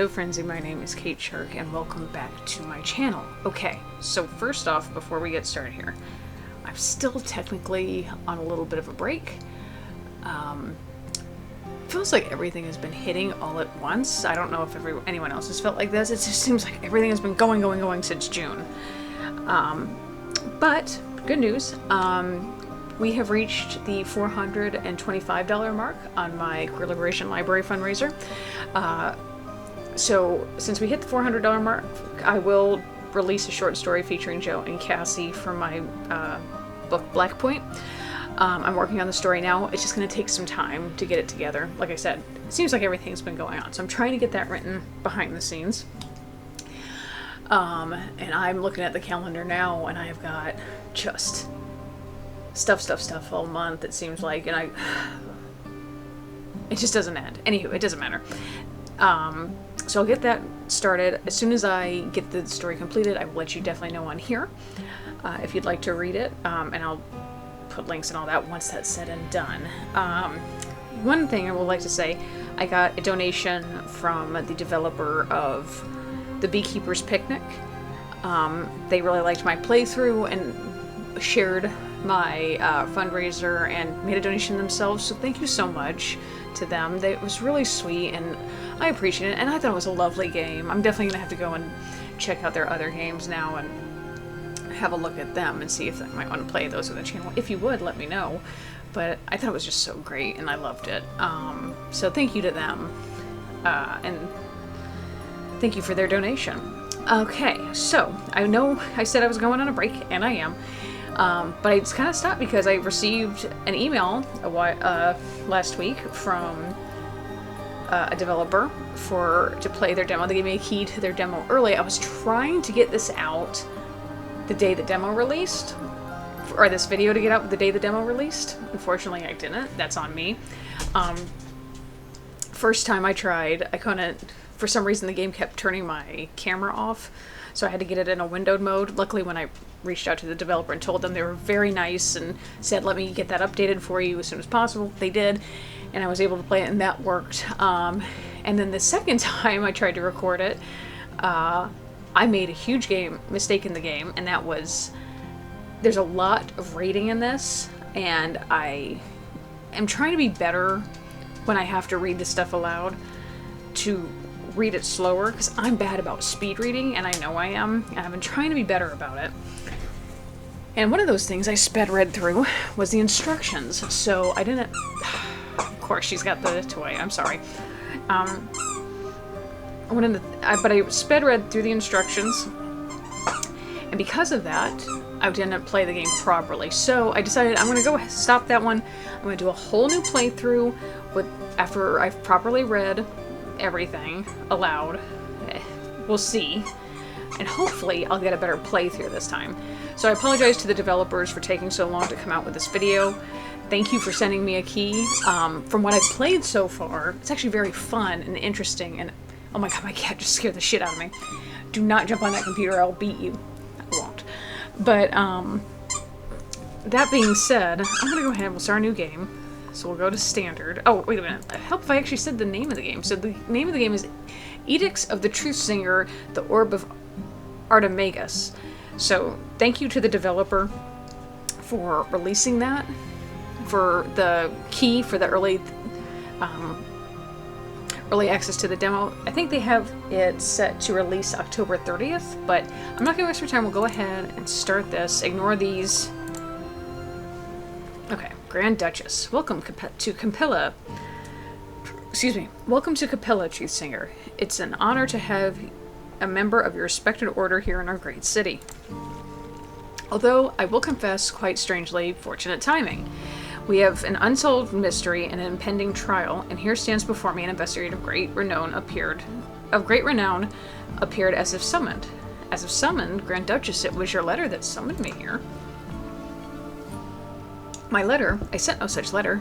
Hundo Frenzy, my name is Kate Shark, and welcome back to my channel. Okay, so first off, before we get started here, I'm still technically on a little bit of a break. Feels like everything has been hitting all at once. I don't know if anyone else has felt like this. It just seems like everything has been going since June. But, good news, we have reached the $425 mark on my Queer Liberation Library fundraiser. So, since we hit the $400 mark, I will release a short story featuring Joe and Cassie from my book Black Point. I'm working on the story now. It's just going to take some time to get it together. Like I said, it seems like everything's been going on, so I'm trying to get that written behind the scenes. And I'm looking at the calendar now, and I've got just stuff all month, it seems like, and it just doesn't end. Anywho, it doesn't matter. So I'll get that started. As soon as I get the story completed, I will let you definitely know on here, if you'd like to read it, and I'll put links and all that once that's said and done. One thing I would like to say, I got a donation from the developer of the Beekeeper's Picnic. They really liked my playthrough and shared my fundraiser and made a donation themselves, so thank you so much to them. It was really sweet and I appreciate it, and I thought it was a lovely game. I'm definitely gonna have to go and check out their other games now and have a look at them and see if I might want to play those on the channel. If you would, let me know. But I thought it was just so great and I loved it. So thank you to them, and thank you for their donation. Okay, so I know I said I was going on a break, and I am. But I just kind of stopped because I received an email last week from a developer to play their demo. They gave me a key to their demo early. I was trying to get this out the day the demo released, or this video to get out the day the demo released. Unfortunately, I didn't. That's on me. First time I tried, I couldn't. For some reason, the game kept turning my camera off, so I had to get it in a windowed mode. Luckily, when I reached out to the developer and told them, they were very nice and said, let me get that updated for you as soon as possible. They did, and I was able to play it, and that worked. And then the second time I tried to record it, I made a huge mistake in the game, and that was, there's a lot of rating in this, and I am trying to be better when I have to read this stuff aloud, to read it slower, because I'm bad about speed reading, and I know I am, and I've been trying to be better about it. And one of those things I read through was the instructions, so I didn't... Of course, she's got the toy, I'm sorry. But I read through the instructions, and because of that, I didn't play the game properly. So I decided I'm going to go stop that one. I'm going to do a whole new playthrough after I've properly read everything aloud. We'll see. And hopefully I'll get a better playthrough this time. So I apologize to the developers for taking so long to come out with this video. Thank you for sending me a key. From what I've played so far, it's actually very fun and interesting, and oh my god, my cat just scared the shit out of me. Do not jump on that computer, I'll beat you. I won't. But, that being said, I'm gonna go ahead and we'll start a new game. So we'll go to Standard. Oh, wait a minute. Help if I actually said the name of the game. So the name of the game is Edicts of the Truthsinger, the Orb of Artemagus. So, thank you to the developer for releasing that, for the key for the early access to the demo. I think they have it set to release October 30th, but I'm not going to waste your time. We'll go ahead and start this. Ignore these. Okay, Grand Duchess. Welcome to Capella. Welcome to Capella, Truthsinger. It's an honor to have a member of your respected order here in our great city. Although, I will confess, quite strangely, fortunate timing. We have an unsolved mystery and an impending trial, and here stands before me an investigator of great renown appeared as if summoned. As if summoned, Grand Duchess, it was your letter that summoned me here. My letter? I sent no such letter.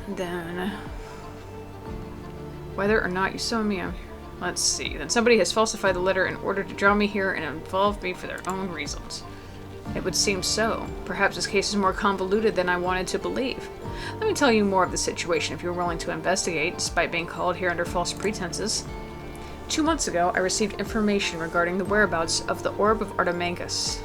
Then, whether or not you summon me, let's see. Then somebody has falsified the letter in order to draw me here and involve me for their own reasons. It would seem so. Perhaps this case is more convoluted than I wanted to believe. Let me tell you more of the situation if you're willing to investigate, despite being called here under false pretenses. 2 months ago, I received information regarding the whereabouts of the Orb of Artemagus.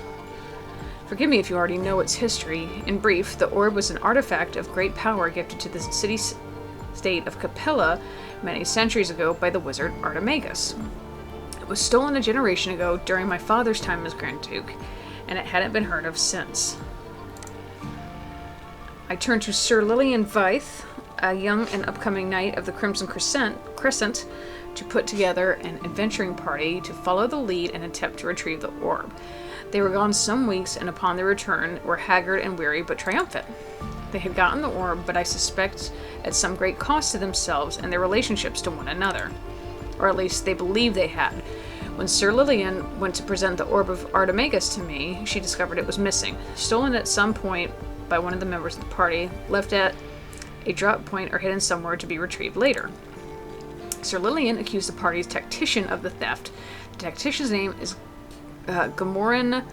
Forgive me if you already know its history. In brief, the orb was an artifact of great power gifted to the city-state of Capella many centuries ago by the wizard Artemagus. It was stolen a generation ago during my father's time as Grand Duke, and it hadn't been heard of since. I turned to Sir Lillian Vythe, a young and upcoming knight of the Crimson Crescent, to put together an adventuring party to follow the lead and attempt to retrieve the orb. They were gone some weeks, and upon their return were haggard and weary but triumphant. They had gotten the orb, but I suspect at some great cost to themselves and their relationships to one another. Or at least they believed they had. When Sir Lillian went to present the Orb of Artemagus to me, she discovered it was missing, stolen at some point by one of the members of the party, left at a drop point or hidden somewhere to be retrieved later. Sir Lillian accused the party's tactician of the theft. The tactician's name is Gamoran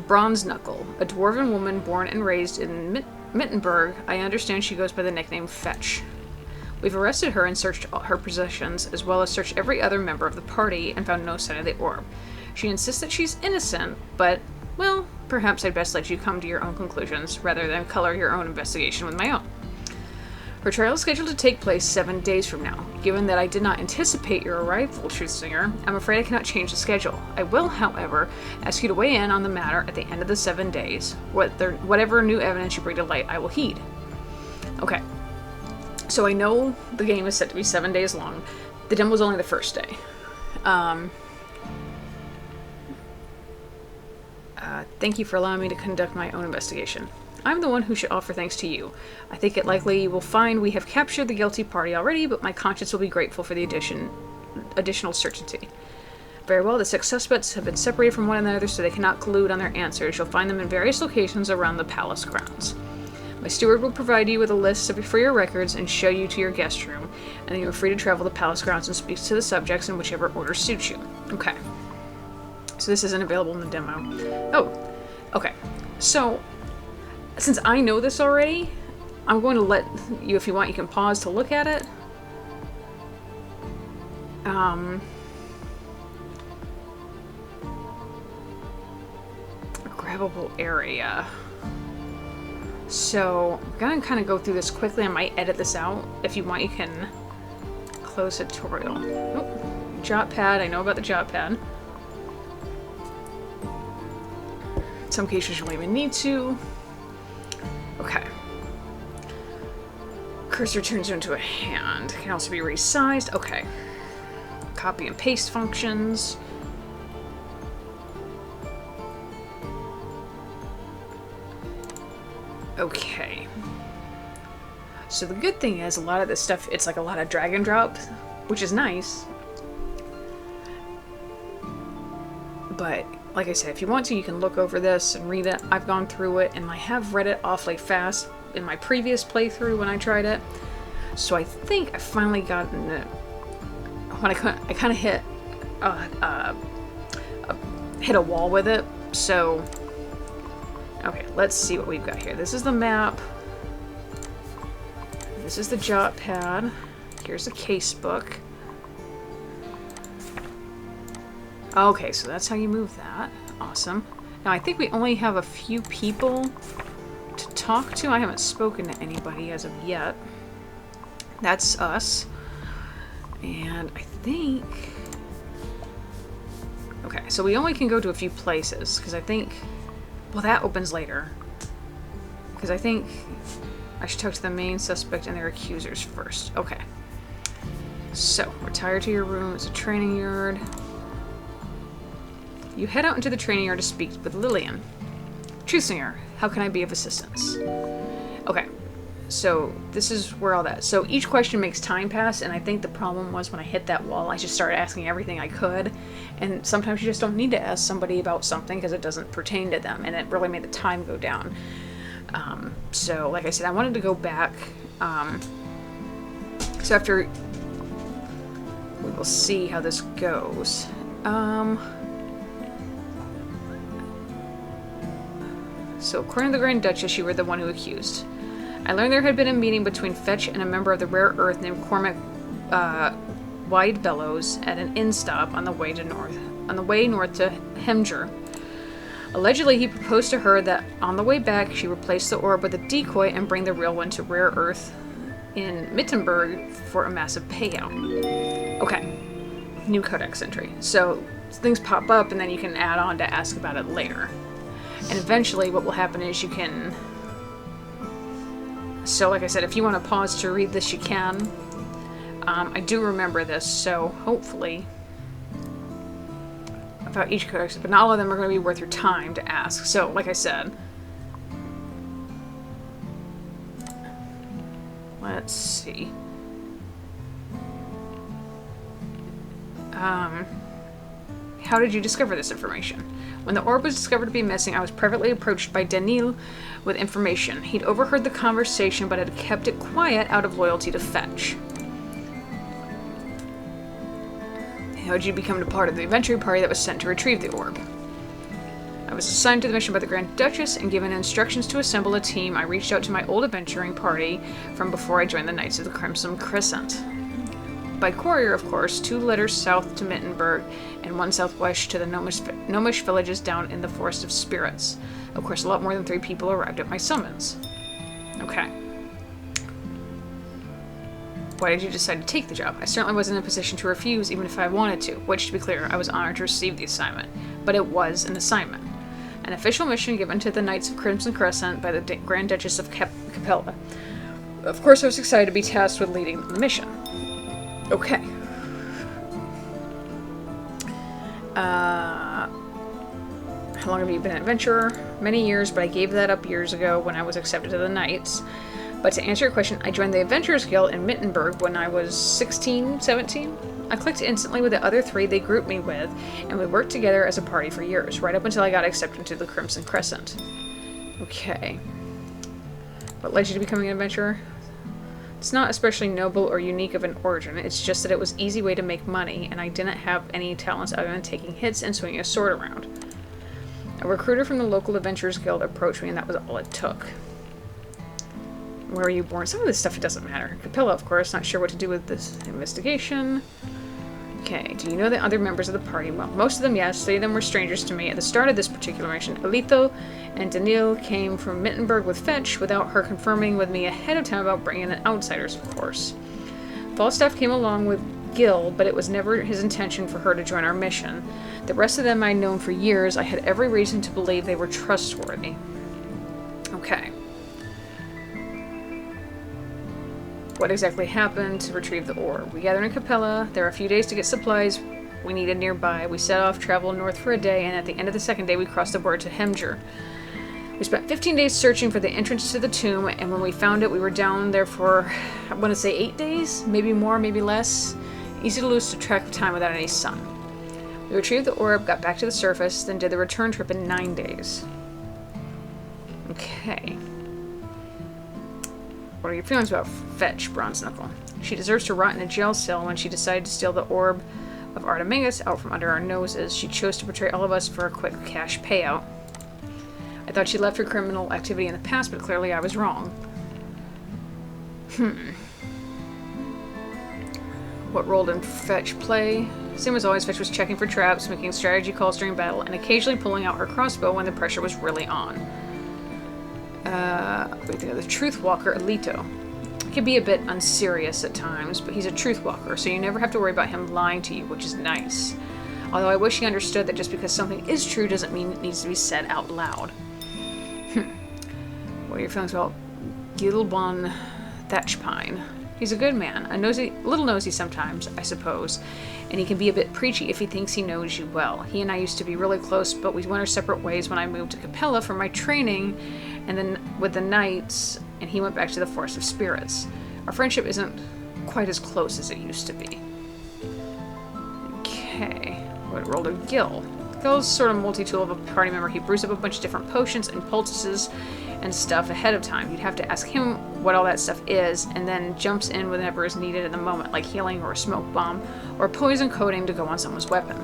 Bronzeknuckle, a dwarven woman born and raised in Mittenberg. I understand she goes by the nickname Fetch. We've arrested her and searched her possessions, as well as searched every other member of the party, and found no sign of the orb. She insists that she's innocent, but, well, perhaps I'd best let you come to your own conclusions, rather than color your own investigation with my own. Her trial is scheduled to take place 7 days from now. Given that I did not anticipate your arrival, Truthsinger, I'm afraid I cannot change the schedule. I will, however, ask you to weigh in on the matter at the end of the 7 days. Whatever new evidence you bring to light, I will heed. Okay. So I know the game is set to be 7 days long. The demo was only the first day. Thank you for allowing me to conduct my own investigation. I'm the one who should offer thanks to you. I think it likely you will find we have captured the guilty party already, but my conscience will be grateful for the additional certainty. Very well, the 6 suspects have been separated from one another so they cannot collude on their answers. You'll find them in various locations around the palace grounds. My steward will provide you with a list for your records and show you to your guest room, and then you are free to travel the palace grounds and speak to the subjects in whichever order suits you. Okay. So this isn't available in the demo. Oh, okay. So, since I know this already, I'm going to let you, if you want, you can pause to look at it. A grabbable area. So, I'm going to kind of go through this quickly. I might edit this out. If you want, you can close tutorial. Oh, jot pad. I know about the jot pad. In some cases, you won't even need to. Okay. Cursor turns into a hand. Can also be resized. Okay. Copy and paste functions. Okay. So the good thing is a lot of this stuff, it's like a lot of drag and drop, which is nice. But like I said, if you want to, you can look over this and read it. I've gone through it, and I have read it awfully fast in my previous playthrough when I tried it. So I think I finally gotten it. When I kind of hit a wall with it. So, okay, let's see what we've got here. This is the map. This is the jot pad. Here's the case book. Okay, so that's how you move that. Awesome. Now, I think we only have a few people to talk to. I haven't spoken to anybody as of yet. That's us. And I think... Okay, so we only can go to a few places, because I think... Well, that opens later. Because I think I should talk to the main suspect and their accusers first. Okay. So, retire to your room. It's a training yard. You head out into the training yard to speak with Lillian. Truthsinger, how can I be of assistance? Okay, so this is where all that... So each question makes time pass, and I think the problem was when I hit that wall, I just started asking everything I could, and sometimes you just don't need to ask somebody about something because it doesn't pertain to them, and it really made the time go down. So, like I said, I wanted to go back. So after... We will see how this goes. So according to the Grand Duchess, you were the one who accused. I learned there had been a meeting between Fetch and a member of the Rare Earth named Cormac Wide Bellows at an inn stop on the way north to Hemger. Allegedly, he proposed to her that on the way back, she replace the orb with a decoy and bring the real one to Rare Earth in Mittenberg for a massive payout. Okay. New codex entry. So things pop up and then you can add on to ask about it later. And eventually what will happen is you can... So like I said, if you want to pause to read this, you can. I do remember this, so hopefully about each codex, but not all of them are going to be worth your time to ask. So like I said, let's see. How did you discover this information? When the orb was discovered to be missing, I was privately approached by Daniil with information. He'd overheard the conversation, but had kept it quiet out of loyalty to Fetch. How did you become a part of the adventure party that was sent to retrieve the orb? I was assigned to the mission by the Grand Duchess and given instructions to assemble a team. I reached out to my old adventuring party from before I joined the Knights of the Crimson Crescent. By courier, of course, 2 letters south to Mittenberg and 1 southwest to the gnomish villages down in the Forest of Spirits. Of course, a lot more than 3 people arrived at my summons. Okay. Why did you decide to take the job? I certainly wasn't in a position to refuse, even if I wanted to, which, to be clear, I was honored to receive the assignment. But it was an assignment. An official mission given to the Knights of Crimson Crescent by the Grand Duchess of Capella. Of course, I was excited to be tasked with leading the mission. Okay. How long have you been an adventurer? Many years, but I gave that up years ago when I was accepted to the Knights. But to answer your question, I joined the Adventurers Guild in Mittenberg when I was 16, 17. I clicked instantly with the other 3 they grouped me with, and we worked together as a party for years, right up until I got accepted to the Crimson Crescent. Okay. What led you to becoming an adventurer? It's not especially noble or unique of an origin, it's just that it was an easy way to make money, and I didn't have any talents other than taking hits and swinging a sword around. A recruiter from the local Adventurers Guild approached me, and that was all it took. Where were you born? Some of this stuff, it doesn't matter. Capella, of course, not sure what to do with this investigation. Okay, do you know the other members of the party? Well, most of them, yes. 3 of them were strangers to me. At the start of this particular mission, Alito and Daniil came from Mittenberg with Fetch without her confirming with me ahead of time about bringing in outsiders, of course. Falstaff came along with Gil, but it was never his intention for her to join our mission. The rest of them I'd known for years. I had every reason to believe they were trustworthy. Okay. What exactly happened to retrieve the orb? We gathered in Capella. There were a few days to get supplies we needed nearby. We set off, traveled north for a day, and at the end of the 2nd day we crossed the border to Hemger. We spent 15 days searching for the entrance to the tomb, and when we found it, we were down there for, I want to say 8 days? Maybe more, maybe less. Easy to lose track of time without any sun. We retrieved the orb, got back to the surface, then did the return trip in 9 days. Okay. What are your feelings about Fetch, Bronze Knuckle? She deserves to rot in a jail cell when she decided to steal the Orb of Artemagus out from under our noses. She chose to betray all of us for a quick cash payout. I thought she left her criminal activity in the past, but clearly I was wrong. What role did Fetch play? Same as always, Fetch was checking for traps, making strategy calls during battle, and occasionally pulling out her crossbow when the pressure was really on. What do you think of the Truth Walker, Alito? He can be a bit unserious at times, but he's a Truth Walker, so you never have to worry about him lying to you, which is nice. Although I wish he understood that just because something is true doesn't mean it needs to be said out loud. What are your feelings about Gilbon Thatchpine? He's a good man, little nosy sometimes, I suppose, and he can be a bit preachy if he thinks he knows you well. He and I used to be really close, but we went our separate ways when I moved to Capella for my training, and then with the Knights, and he went back to the Forest of Spirits. Our friendship isn't quite as close as it used to be. Okay, what role did Gil? Gil's sort of multi-tool of a party member. He brews up a bunch of different potions and poultices and stuff ahead of time. You'd have to ask him what all that stuff is, and then jumps in whenever is needed in the moment, like healing or a smoke bomb or poison coating to go on someone's weapon.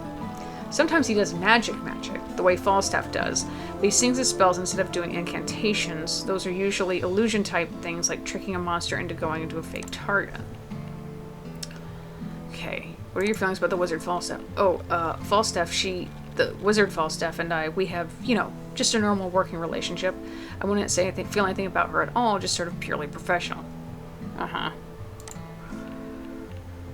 Sometimes he does magic, the way Falstaff does, but he sings his spells instead of doing incantations. Those are usually illusion-type things, like tricking a monster into going into a fake target. Okay, what are your feelings about the wizard Falstaff? Oh, Falstaff, the wizard Falstaff and I, we have, you know, just a normal working relationship. I wouldn't feel anything about her at all, just sort of purely professional. Uh-huh.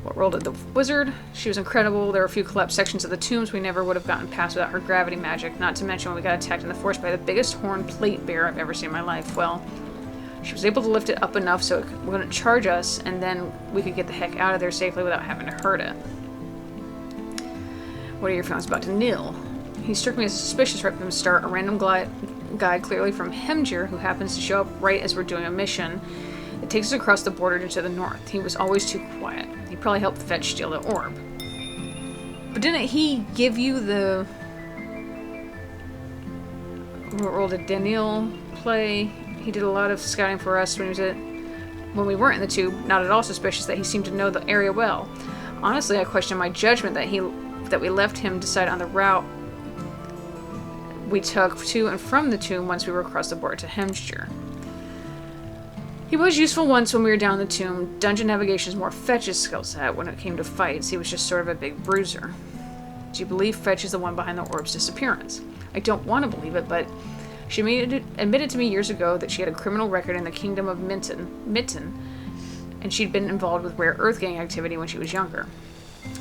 What role did the wizard? She was incredible. There were a few collapsed sections of the tombs we never would have gotten past without her gravity magic, not to mention when we got attacked in the forest by the biggest horned plate bear I've ever seen in my life. Well, she was able to lift it up enough so it wouldn't charge us, and then we could get the heck out of there safely without having to hurt it. What are your feelings about Daniil? He struck me as suspicious right from the start, a random guy clearly from Hemgir who happens to show up right as we're doing a mission. It takes us across the border to the north. He was always too quiet. He probably helped Fetch steal the orb. But didn't he give you the... What role did Daniil play? He did a lot of scouting for us when we weren't in the tube. Not at all suspicious that he seemed to know the area well. Honestly, I question my judgment that we left him decide on the route we took to and from the tomb once we were across the border to Hemgir. He was useful once when we were down the tomb. Dungeon navigation is more Fetch's skill set. When it came to fights, he was just sort of a big bruiser. Do you believe Fetch is the one behind the orb's disappearance? I don't want to believe it, but she admitted to me years ago that she had a criminal record in the kingdom of Mitten, and she'd been involved with rare Earth Gang activity when she was younger.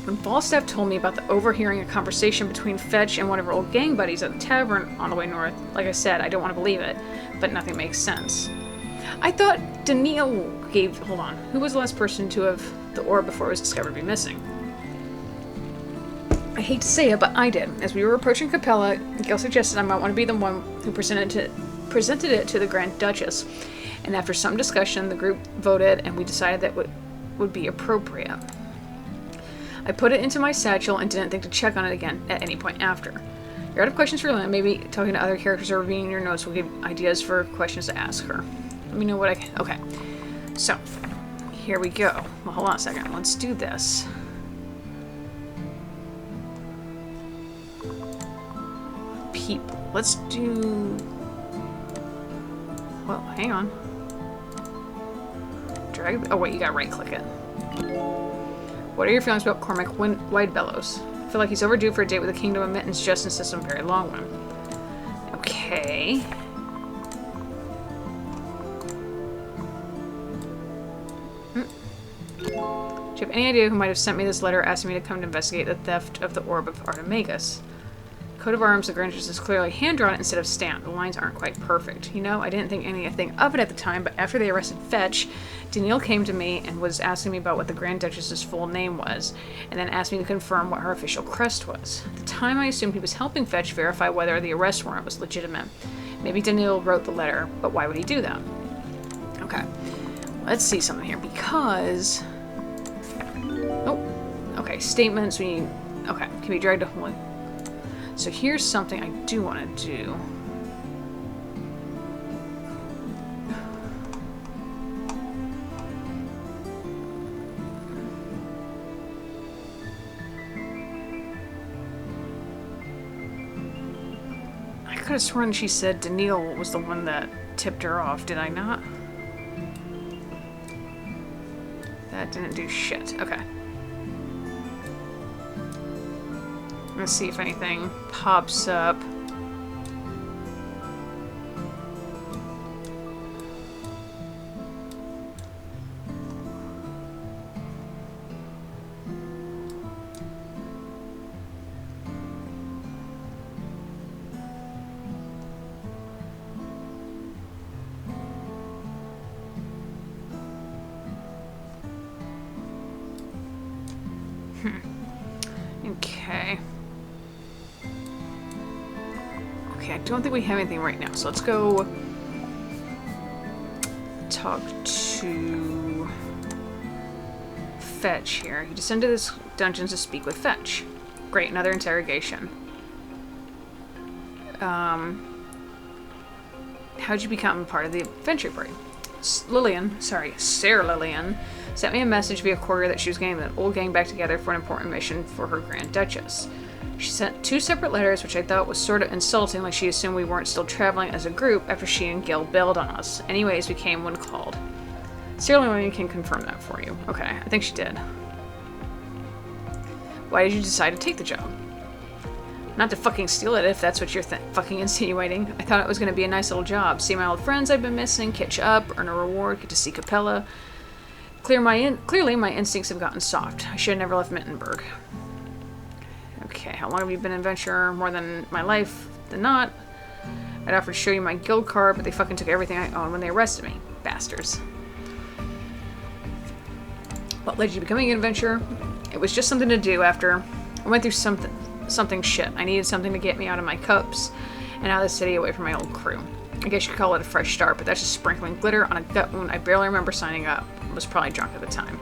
When Falstaff told me about the overhearing a conversation between Fetch and one of her old gang buddies at the tavern on the way north, like I said, I don't want to believe it, but nothing makes sense. I thought Daniil gave... Hold on. Who was the last person to have the orb before it was discovered to be missing? I hate to say it, but I did. As we were approaching Capella, Gil suggested I might want to be the one who presented it to the Grand Duchess. And after some discussion, the group voted, and we decided that would be appropriate. I put it into my satchel and didn't think to check on it again at any point after. You're out of questions for Lynn. Maybe talking to other characters or reading your notes will give ideas for questions to ask her. Let me know what I can... Okay. So, here we go. Well, hold on a second. Let's do this. People. Let's do... Well, hang on. Drag... Oh, wait, you gotta right-click it. What are your feelings about Cormac Widebellows? I feel like he's overdue for a date with the Kingdom of Mitten's justice system, a very long one. Okay... Do you have any idea who might have sent me this letter asking me to come to investigate the theft of the Orb of Artemagus? Coat of arms, the Granges is clearly hand-drawn instead of stamped. The lines aren't quite perfect. You know, I didn't think anything of it at the time, but after they arrested Fetch, Daniil came to me and was asking me about what the Grand Duchess's full name was, and then asked me to confirm what her official crest was. At the time, I assumed he was helping Fetch verify whether the arrest warrant was legitimate. Maybe Daniil wrote the letter, but why would he do that? Okay, let's see something here, because... Oh, okay, statements, okay, can be dragged to holy. So here's something I do want to do. I could have sworn she said Daniil was the one that tipped her off, did I not? That didn't do shit. Okay. Let's see if anything pops up. Okay. Okay, I don't think we have anything right now, so let's go talk to Fetch here. You descend to this dungeon to speak with Fetch. Great, another interrogation. How'd you become part of the adventure party? Sarah Lillian, sent me a message via courier that she was getting the old gang back together for an important mission for her Grand Duchess. She sent 2 separate letters, which I thought was sort of insulting, like she assumed we weren't still traveling as a group after she and Gil bailed on us. Anyways, we came when called. Sarah Lillian can confirm that for you. Okay, I think she did. Why did you decide to take the job? Not to fucking steal it, if that's what you're fucking insinuating. I thought it was going to be a nice little job. See my old friends I've been missing, catch up, earn a reward, get to see Capella. Clearly, my instincts have gotten soft. I should have never left Mittenberg. Okay, how long have you been an adventurer? More than my life than not. I'd offered to show you my guild card, but they fucking took everything I owned when they arrested me. Bastards. What led you to becoming an adventurer? It was just something to do after I went through something shit. I needed something to get me out of my cups and out of the city away from my old crew. I guess you could call it a fresh start, but that's just sprinkling glitter on a gut wound I barely remember signing up. I was probably drunk at the time.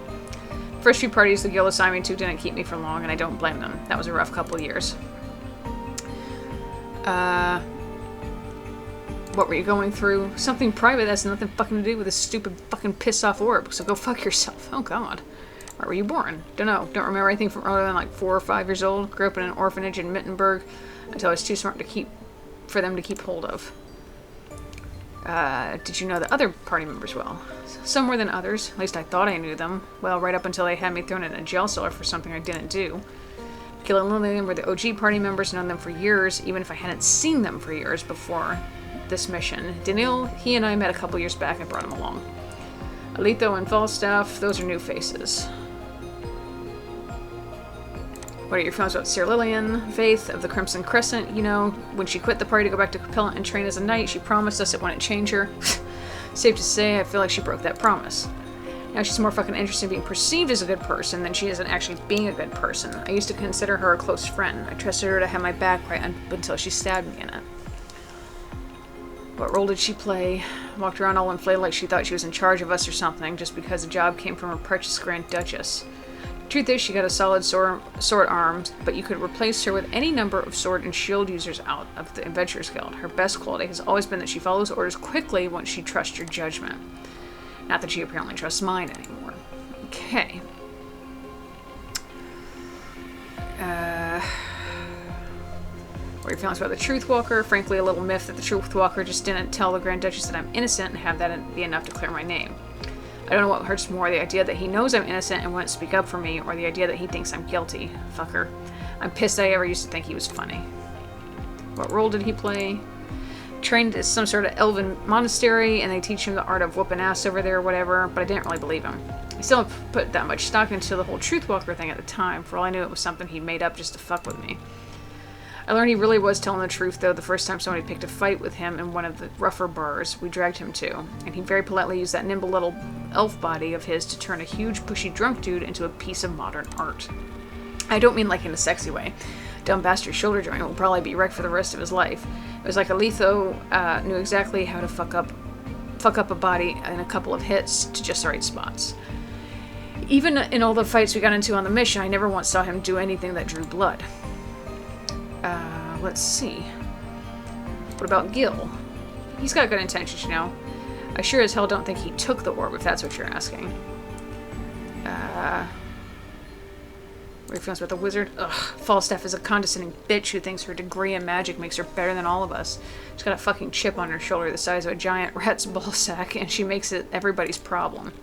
First few parties the guild assigned me to didn't keep me for long, and I don't blame them. That was a rough couple of years. What were you going through? Something private that's nothing fucking to do with this stupid fucking piss off orb, so go fuck yourself. Oh god. Where were you born? Don't know. Don't remember anything from older than like 4 or 5 years old. Grew up in an orphanage in Mittenberg until I was too smart for them to keep hold of. Did you know the other party members well? Some more than others. At least I thought I knew them. Well, right up until they had me thrown in a jail cellar for something I didn't do. Gil and Lillian were the OG party members, known them for years, even if I hadn't seen them for years before this mission. Daniil, he and I met a couple years back and brought him along. Alito and Falstaff, those are new faces. What are your feelings about Sarah Lillian? Faith of the Crimson Crescent, you know, when she quit the party to go back to Capella and train as a knight, she promised us it wouldn't change her. Safe to say, I feel like she broke that promise. Now she's more fucking interested in being perceived as a good person than she is in actually being a good person. I used to consider her a close friend. I trusted her to have my back right until she stabbed me in it. What role did she play? Walked around all inflated like she thought she was in charge of us or something, just because the job came from her precious Grand Duchess. Truth is, she got a solid sword arm, but you could replace her with any number of sword and shield users out of the Adventurers Guild. Her best quality has always been that she follows orders quickly once she trusts your judgment. Not that she apparently trusts mine anymore. Okay. What are your feelings about the Truthwalker? Frankly, a little myth that the Truthwalker just didn't tell the Grand Duchess that I'm innocent and have that be enough to clear my name. I don't know what hurts more, the idea that he knows I'm innocent and won't speak up for me, or the idea that he thinks I'm guilty. Fucker. I'm pissed I ever used to think he was funny. What role did he play? Trained at some sort of elven monastery, and they teach him the art of whooping ass over there or whatever, but I didn't really believe him. I still don't put that much stock into the whole Truthwalker thing at the time. For all I knew, it was something he made up just to fuck with me. I learned he really was telling the truth, though, the first time somebody picked a fight with him in one of the rougher bars we dragged him to, and he very politely used that nimble little elf body of his to turn a huge, pushy drunk dude into a piece of modern art. I don't mean like in a sexy way. Dumb bastard shoulder joint will probably be wrecked for the rest of his life. It was like Alito knew exactly how to fuck up a body in a couple of hits to just the right spots. Even in all the fights we got into on the mission, I never once saw him do anything that drew blood. Let's see. What about Gil? He's got good intentions, you know. I sure as hell don't think he took the orb, if that's what you're asking. What are your feelings about the wizard? Ugh, Falstaff is a condescending bitch who thinks her degree in magic makes her better than all of us. She's got a fucking chip on her shoulder the size of a giant rat's ballsack, and she makes it everybody's problem.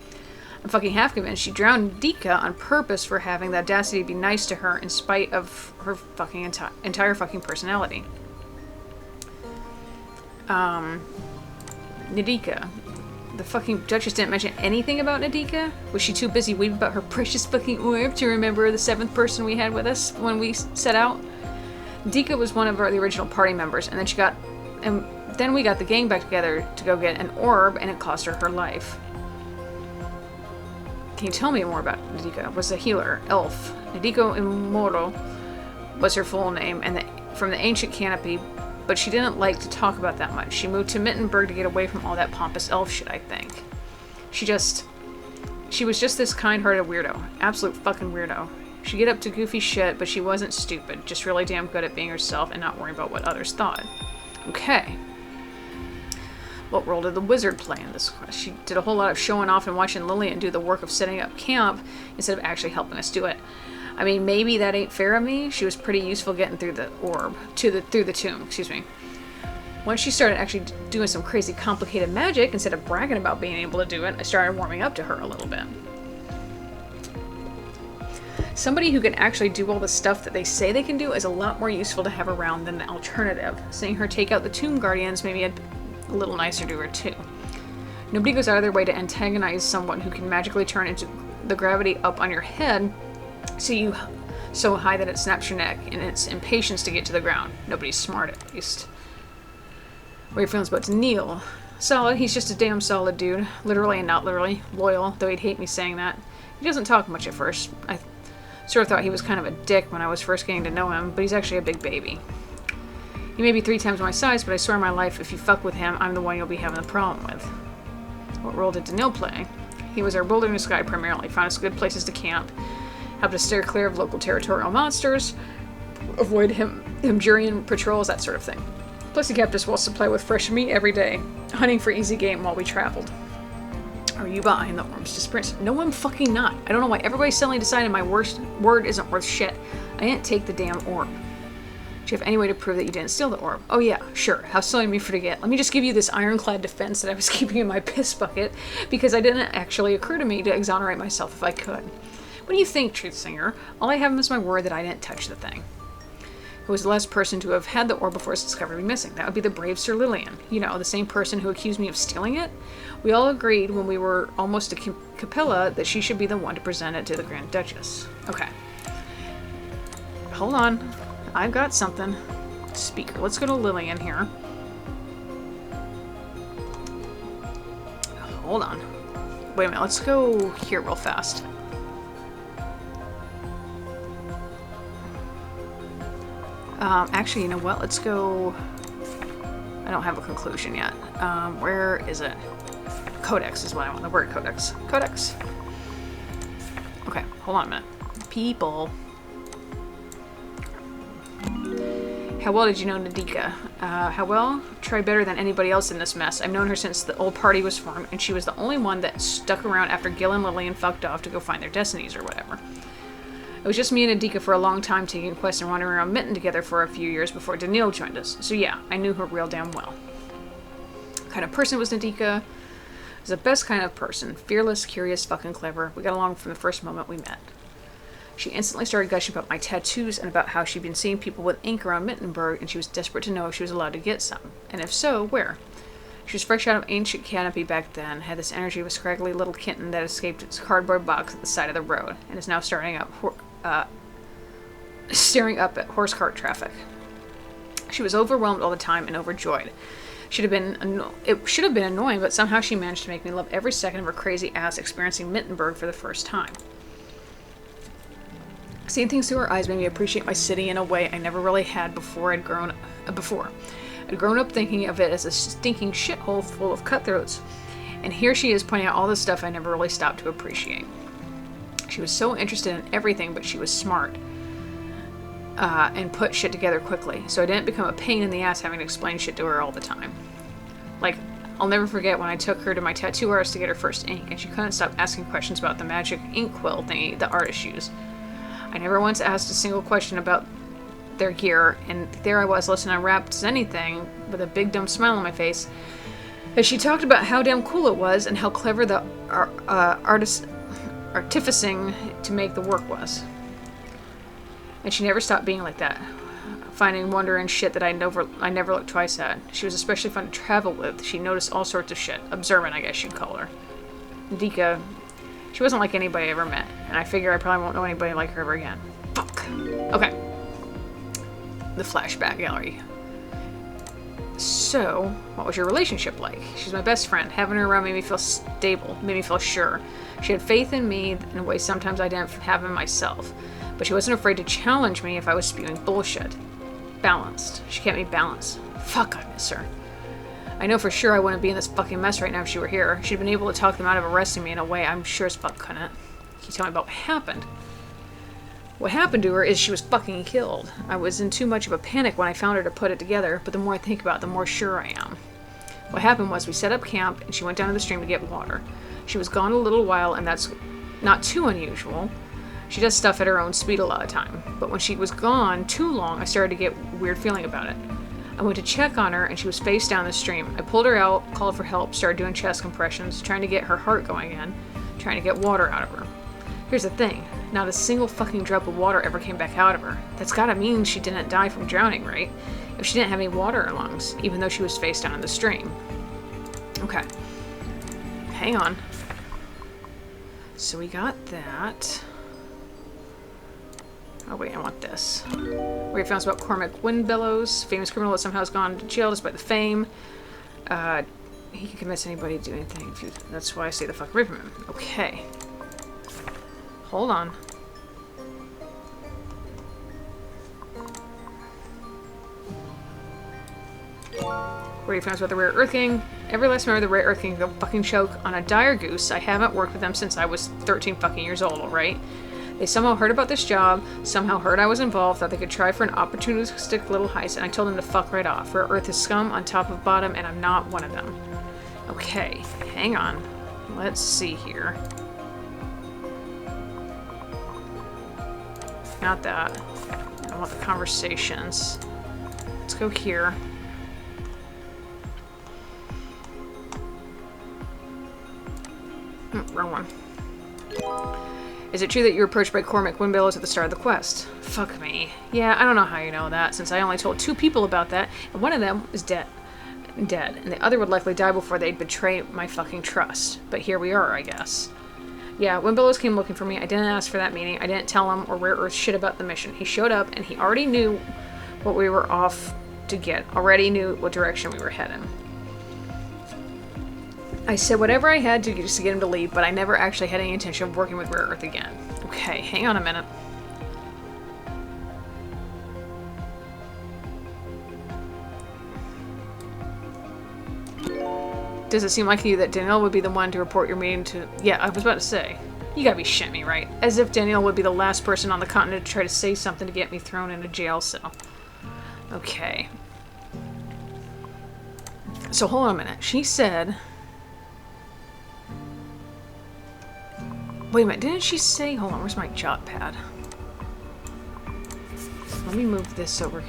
I'm fucking half convinced she drowned Dika on purpose for having the audacity to be nice to her in spite of her fucking entire fucking personality. Nadika. The fucking Duchess didn't mention anything about Nadika? Was she too busy weeping about her precious fucking orb to remember the 7th person we had with us when we set out? Nadika was one of the original party members, and then we got the gang back together to go get an orb, and it cost her her life. Can you tell me more about Nadika? Was a healer, elf. Nadiko Immortal was her full name, and from the ancient canopy, but she didn't like to talk about that much. She moved to Mittenberg to get away from all that pompous elf shit, I think. She was just this kind-hearted weirdo. Absolute fucking weirdo. She'd get up to goofy shit, but she wasn't stupid. Just really damn good at being herself and not worrying about what others thought. Okay. What role did the wizard play in this quest? She did a whole lot of showing off and watching Lillian do the work of setting up camp instead of actually helping us do it. I mean, maybe that ain't fair of me. She was pretty useful getting through the orb, through the tomb, excuse me. Once she started actually doing some crazy complicated magic, instead of bragging about being able to do it, I started warming up to her a little bit. Somebody who can actually do all the stuff that they say they can do is a lot more useful to have around than the alternative. Seeing her take out the Tomb Guardians made me a little nicer to her too. Nobody goes out of their way to antagonize someone who can magically turn into the gravity up on your head so high that it snaps your neck in its impatience to get to the ground. Nobody's smart, at least. What are your feelings about Daniil? Solid. He's just a damn solid dude. Literally and not literally. Loyal, though he'd hate me saying that. He doesn't talk much at first. I sort of thought he was kind of a dick when I was first getting to know him, but he's actually a big baby. He may be 3 times my size, but I swear on my life, if you fuck with him, I'm the one you'll be having a problem with. What role did Daniil play? He was our wilderness guide primarily, found us good places to camp, helped us steer clear of local territorial monsters, avoid Himjurian patrols, that sort of thing. Plus he kept us well supplied with fresh meat every day, hunting for easy game while we traveled. Are you behind the orbs to sprint? No, I'm fucking not. I don't know why everybody's suddenly decided my word isn't worth shit. I didn't take the damn orb. Do you have any way to prove that you didn't steal the orb? Oh yeah, sure. How silly of me to forget. Let me just give you this ironclad defense that I was keeping in my piss bucket because it didn't actually occur to me to exonerate myself if I could. What do you think, Truthsinger? All I have is my word that I didn't touch the thing. Who was the last person to have had the orb before it's discovered to be missing? That would be the brave Sir Lillian. You know, the same person who accused me of stealing it? We all agreed when we were almost a capella that she should be the one to present it to the Grand Duchess. Okay. Hold on. I've got something. Speaker. Let's go to Lillian here. Hold on. Wait a minute. Let's go here real fast. Actually, you know what? Let's go... I don't have a conclusion yet. Where is it? Codex is what I want. The word codex. Codex. Okay, hold on a minute. People. How well did you know Nadika? How well? Try better than anybody else in this mess. I've known her since the old party was formed, and she was the only one that stuck around after Gil and Lillian fucked off to go find their destinies or whatever. It was just me and Adika for a long time taking quests and wandering around Mitten together for a few years before Daniil joined us. So yeah, I knew her real damn well. What kind of person was Nadika? Was the best kind of person. Fearless, curious, fucking clever. We got along from the first moment we met. She instantly started gushing about my tattoos and about how she'd been seeing people with ink around Mittenberg, and she was desperate to know if she was allowed to get some. And if so, where? She was fresh out of ancient canopy back then, had this energy of a scraggly little kitten that escaped its cardboard box at the side of the road, and is now staring up at horse cart traffic. She was overwhelmed all the time and overjoyed. It should have been annoying, but somehow she managed to make me love every second of her crazy ass experiencing Mittenberg for the first time. Seeing things through her eyes made me appreciate my city in a way I never really had before. I'd grown up thinking of it as a stinking shithole full of cutthroats. And here she is pointing out all the stuff I never really stopped to appreciate. She was so interested in everything, but she was smart. And put shit together quickly. So I didn't become a pain in the ass having to explain shit to her all the time. Like, I'll never forget when I took her to my tattoo artist to get her first ink, and she couldn't stop asking questions about the magic ink quill thingy the artist used. I never once asked a single question about their gear, and there I was listening to rap as anything with a big dumb smile on my face as she talked about how damn cool it was and how clever the artificing to make the work was. And she never stopped being like that, finding wonder in shit that I never looked twice at. She was especially fun to travel with. She noticed all sorts of shit. Observant, I guess you'd call her. Dika, she wasn't like anybody I ever met, and I figure I probably won't know anybody like her ever again. Fuck. Okay. The flashback gallery. So, what was your relationship like? She's my best friend. Having her around made me feel stable, made me feel sure. She had faith in me in a way sometimes I didn't have in myself. But she wasn't afraid to challenge me if I was spewing bullshit. Balanced. She kept me balanced. Fuck, I miss her. I know for sure I wouldn't be in this fucking mess right now if she were here. She'd been able to talk them out of arresting me in a way I'm sure as fuck couldn't. Can you tell me about what happened? What happened to her is she was fucking killed. I was in too much of a panic when I found her to put it together, but the more I think about it, the more sure I am. What happened was we set up camp and she went down to the stream to get water. She was gone a little while, and that's not too unusual. She does stuff at her own speed a lot of time, but when she was gone too long, I started to get a weird feeling about it. I went to check on her, and she was face down the stream. I pulled her out, called for help, started doing chest compressions, trying to get her heart going again, trying to get water out of her. Here's the thing, not a single fucking drop of water ever came back out of her. That's gotta mean she didn't die from drowning, right? If she didn't have any water in her lungs, even though she was face down in the stream. Okay. Hang on. So we got that. Oh wait, I want this. Where he found out about Cormac Windbillows, famous criminal that somehow has gone to jail despite the fame. He can convince anybody to do anything. That's why I stay the fuck away from him. Okay. Hold on. Where he found out about the Rare Earth King. Every last member of the Rare Earth King can go fucking choke on a dire goose. I haven't worked with them since I was 13 fucking years old, alright? They somehow heard about this job, somehow heard I was involved, thought they could try for an opportunistic little heist, and I told them to fuck right off. Rare Earth is scum on top of bottom, and I'm not one of them. Okay, hang on. Let's see here. Not that. I want the conversations. Let's go here. Wrong one. Is it true that you were approached by Cormac Windbillows at the start of the quest? Fuck me. Yeah, I don't know how you know that, since I only told 2 people about that, and one of them is dead, and the other would likely die before they'd betray my fucking trust. But here we are, I guess. Yeah, Windbillows came looking for me. I didn't ask for that meeting. I didn't tell him or Rare Earth shit about the mission. He showed up, and he already knew what we were off to get. Already knew what direction we were heading. I said whatever I had to just to get him to leave, but I never actually had any intention of working with Rare Earth again. Okay, hang on a minute. Does it seem like you that Danielle would be the one to report your meeting to... Yeah, I was about to say. You gotta be shitting me, right? As if Danielle would be the last person on the continent to try to say something to get me thrown in a jail cell. Okay. So hold on a minute. She said... Wait a minute, didn't she say... Hold on, where's my jot pad? Let me move this over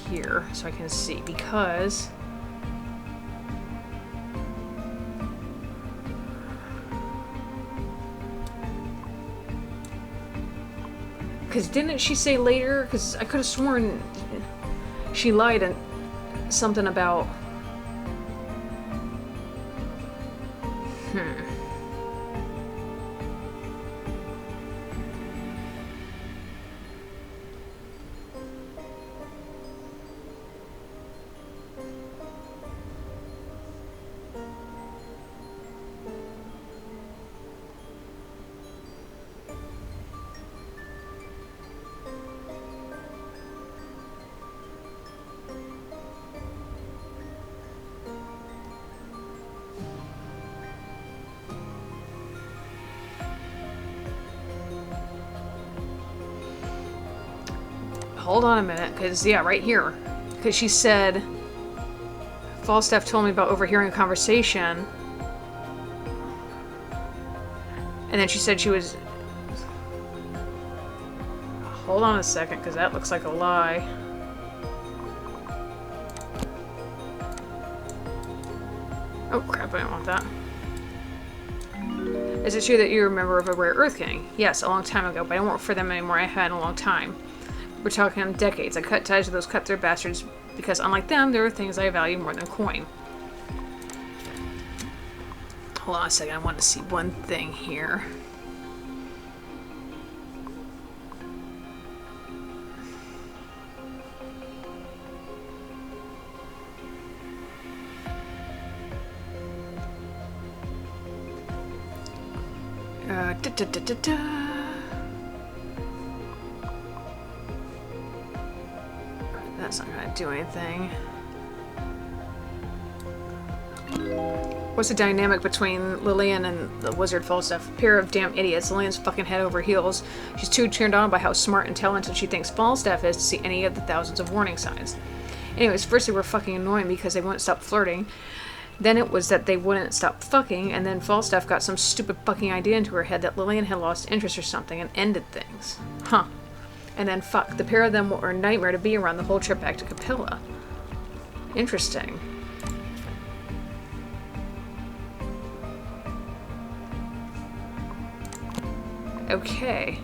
here so I can see, because... Because didn't she say later? Because I could have sworn she lied and something about... Hold on a minute, because, yeah, right here. Because she said, Falstaff told me about overhearing a conversation. And then she said she was... Hold on a second, because that looks like a lie. Oh, crap, I don't want that. Is it true that you're a member of a Rare Earth King? Yes, a long time ago, but I don't work for them anymore. I had in a long time. We're talking decades. I cut ties with those cutthroat bastards because, unlike them, there are things I value more than coin. Hold on a second. I want to see one thing here. That's not gonna do anything. What's the dynamic between Lillian and the wizard Falstaff? A pair of damn idiots. Lillian's fucking head over heels. She's too turned on by how smart and talented she thinks Falstaff is to see any of the thousands of warning signs. Anyways, first they were fucking annoying because they wouldn't stop flirting. Then it was that they wouldn't stop fucking, and then Falstaff got some stupid fucking idea into her head that Lillian had lost interest or something and ended things. Huh. And then fuck, the pair of them were a nightmare to be around the whole trip back to Capilla. Interesting. Okay.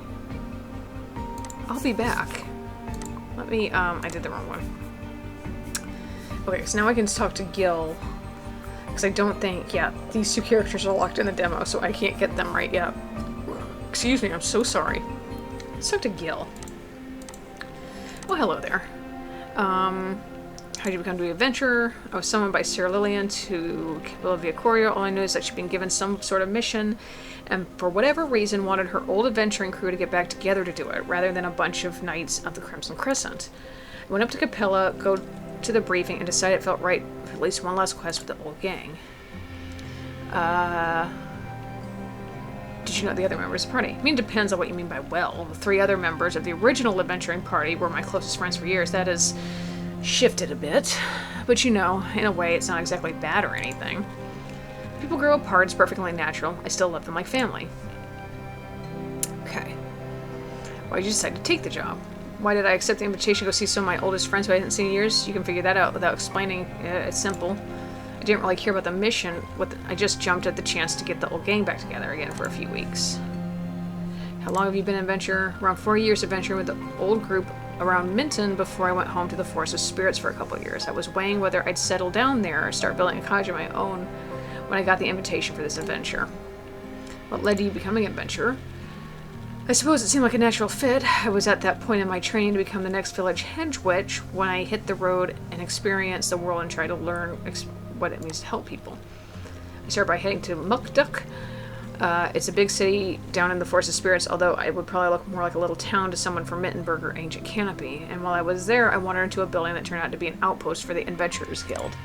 I'll be back. Let me, I did the wrong one. Okay, so now I can talk to Gil. Because I don't think, yeah, these two characters are locked in the demo, so I can't get them right yet. Excuse me, I'm so sorry. Let's talk to Gil. Oh, hello there. How'd you become to be an adventurer? I was summoned by Sarah Lillian to Capilla Via Corio. All I knew is that she'd been given some sort of mission, and for whatever reason wanted her old adventuring crew to get back together to do it, rather than a bunch of knights of the Crimson Crescent. I went up to Capilla, go to the briefing, and decided it felt right for at least one last quest with the old gang. Did you know the other members of the party? I mean, it depends on what you mean by well. The 3 other members of the original adventuring party were my closest friends for years. That has shifted a bit. But you know, in a way, it's not exactly bad or anything. People grow apart, it's perfectly natural. I still love them like family. Okay. Why did you decide to take the job? Why did I accept the invitation to go see some of my oldest friends who I hadn't seen in years? You can figure that out without explaining. It's simple. I didn't really care about the mission. I just jumped at the chance to get the old gang back together again for a few weeks. How long have you been an adventurer? Around 4 years adventuring with the old group around Minton before I went home to the Forest of Spirits for a couple of years. I was weighing whether I'd settle down there or start building a cottage of my own when I got the invitation for this adventure. What led to you becoming an adventurer? I suppose it seemed like a natural fit. I was at that point in my training to become the next village hedge witch when I hit the road and experienced the world and tried to learn what it means to help people. I started by heading to Muckduck. It's a big city down in the Forest of Spirits, although it would probably look more like a little town to someone from Mittenberg or Ancient Canopy. And while I was there, I wandered into a building that turned out to be an outpost for the Adventurers Guild.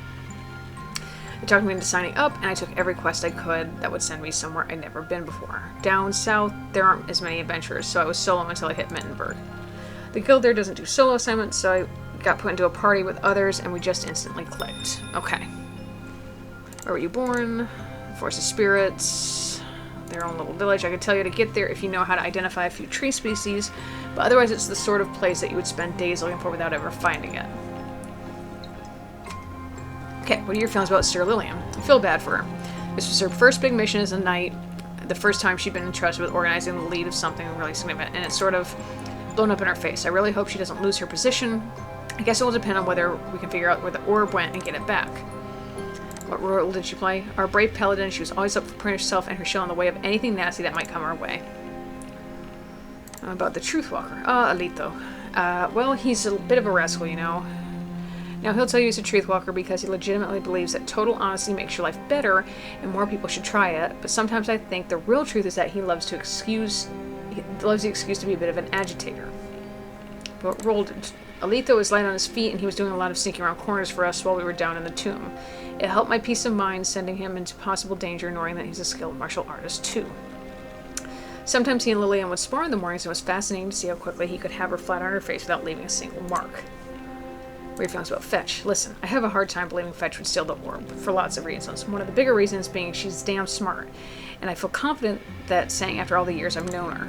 They talked me into signing up, and I took every quest I could that would send me somewhere I'd never been before. Down south, there aren't as many adventurers, so I was solo until I hit Mittenberg. The guild there doesn't do solo assignments, so I got put into a party with others, and we just instantly clicked. Okay. Where were you born? Forest of Spirits. Their own little village. I could tell you to get there if you know how to identify a few tree species, but otherwise it's the sort of place that you would spend days looking for without ever finding it. Okay, what are your feelings about Sarah Lillian? I feel bad for her. This was her first big mission as a knight, the first time she'd been entrusted with organizing the lead of something really significant, and it's sort of blown up in her face. I really hope she doesn't lose her position. I guess it will depend on whether we can figure out where the orb went and get it back. What role did she play? Our brave paladin, she was always up for putting herself and her shell in the way of anything nasty that might come our way. About the Truthwalker. Alito. Well, he's a bit of a rascal, you know. Now, he'll tell you he's a Truthwalker because he legitimately believes that total honesty makes your life better and more people should try it, but sometimes I think the real truth is that he loves the excuse to be a bit of an agitator. But rolled. Alito was light on his feet and he was doing a lot of sneaking around corners for us while we were down in the tomb. It helped my peace of mind sending him into possible danger knowing that he's a skilled martial artist too. Sometimes he and Lillian would spar in the mornings and it was fascinating to see how quickly he could have her flat on her face without leaving a single mark. What are your feelings about Fetch? Listen, I have a hard time believing Fetch would steal the orb, for lots of reasons. One of the bigger reasons being she's damn smart, and I feel confident that saying after all the years I've known her.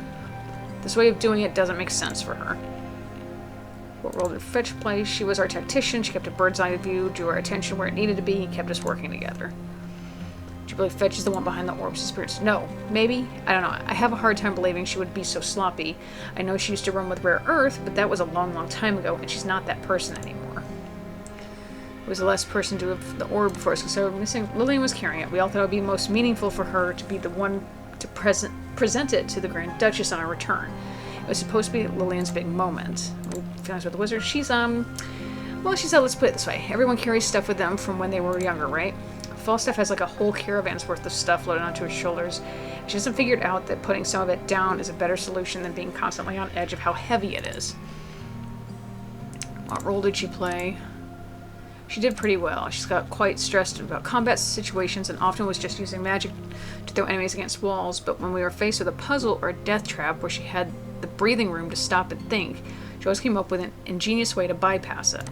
This way of doing it doesn't make sense for her. What role did Fetch play? She was our tactician, she kept a bird's eye view, drew our attention where it needed to be, and kept us working together. Do you believe Fetch is the one behind the orbs of spirits? No. Maybe? I don't know. I have a hard time believing she would be so sloppy. I know she used to run with Rare Earth, but that was a long, long time ago, and she's not that person anymore. Who was the last person to have the orb before us considered missing? Lillian was carrying it. We all thought it would be most meaningful for her to be the one to present it to the Grand Duchess on her return. It was supposed to be Lillian's big moment. Feelings with the wizard? She's, let's put it this way. Everyone carries stuff with them from when they were younger, right? Falstaff has like a whole caravan's worth of stuff loaded onto his shoulders. She hasn't figured out that putting some of it down is a better solution than being constantly on edge of how heavy it is. What role did she play? She did pretty well. She's got quite stressed about combat situations and often was just using magic to throw enemies against walls, but when we were faced with a puzzle or a death trap where she had the breathing room to stop and think, she always came up with an ingenious way to bypass it.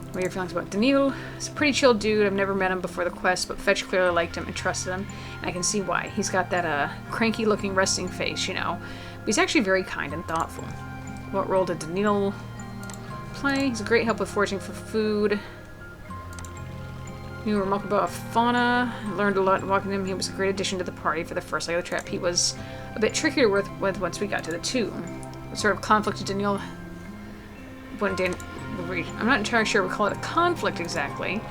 What are your feelings about Daniil? He's a pretty chill dude. I've never met him before the quest, but Fetch clearly liked him and trusted him. And I can see why. He's got that cranky-looking resting face, you know. But he's actually very kind and thoughtful. What role did Daniil play? He's a great help with foraging for food. He knew remarkable about fauna. I learned a lot walking him. He was a great addition to the party for the first leg of the trip. He was a bit trickier to work with once we got to the tomb. What sort of conflict did Daniil... I'm not entirely sure we call it a conflict exactly.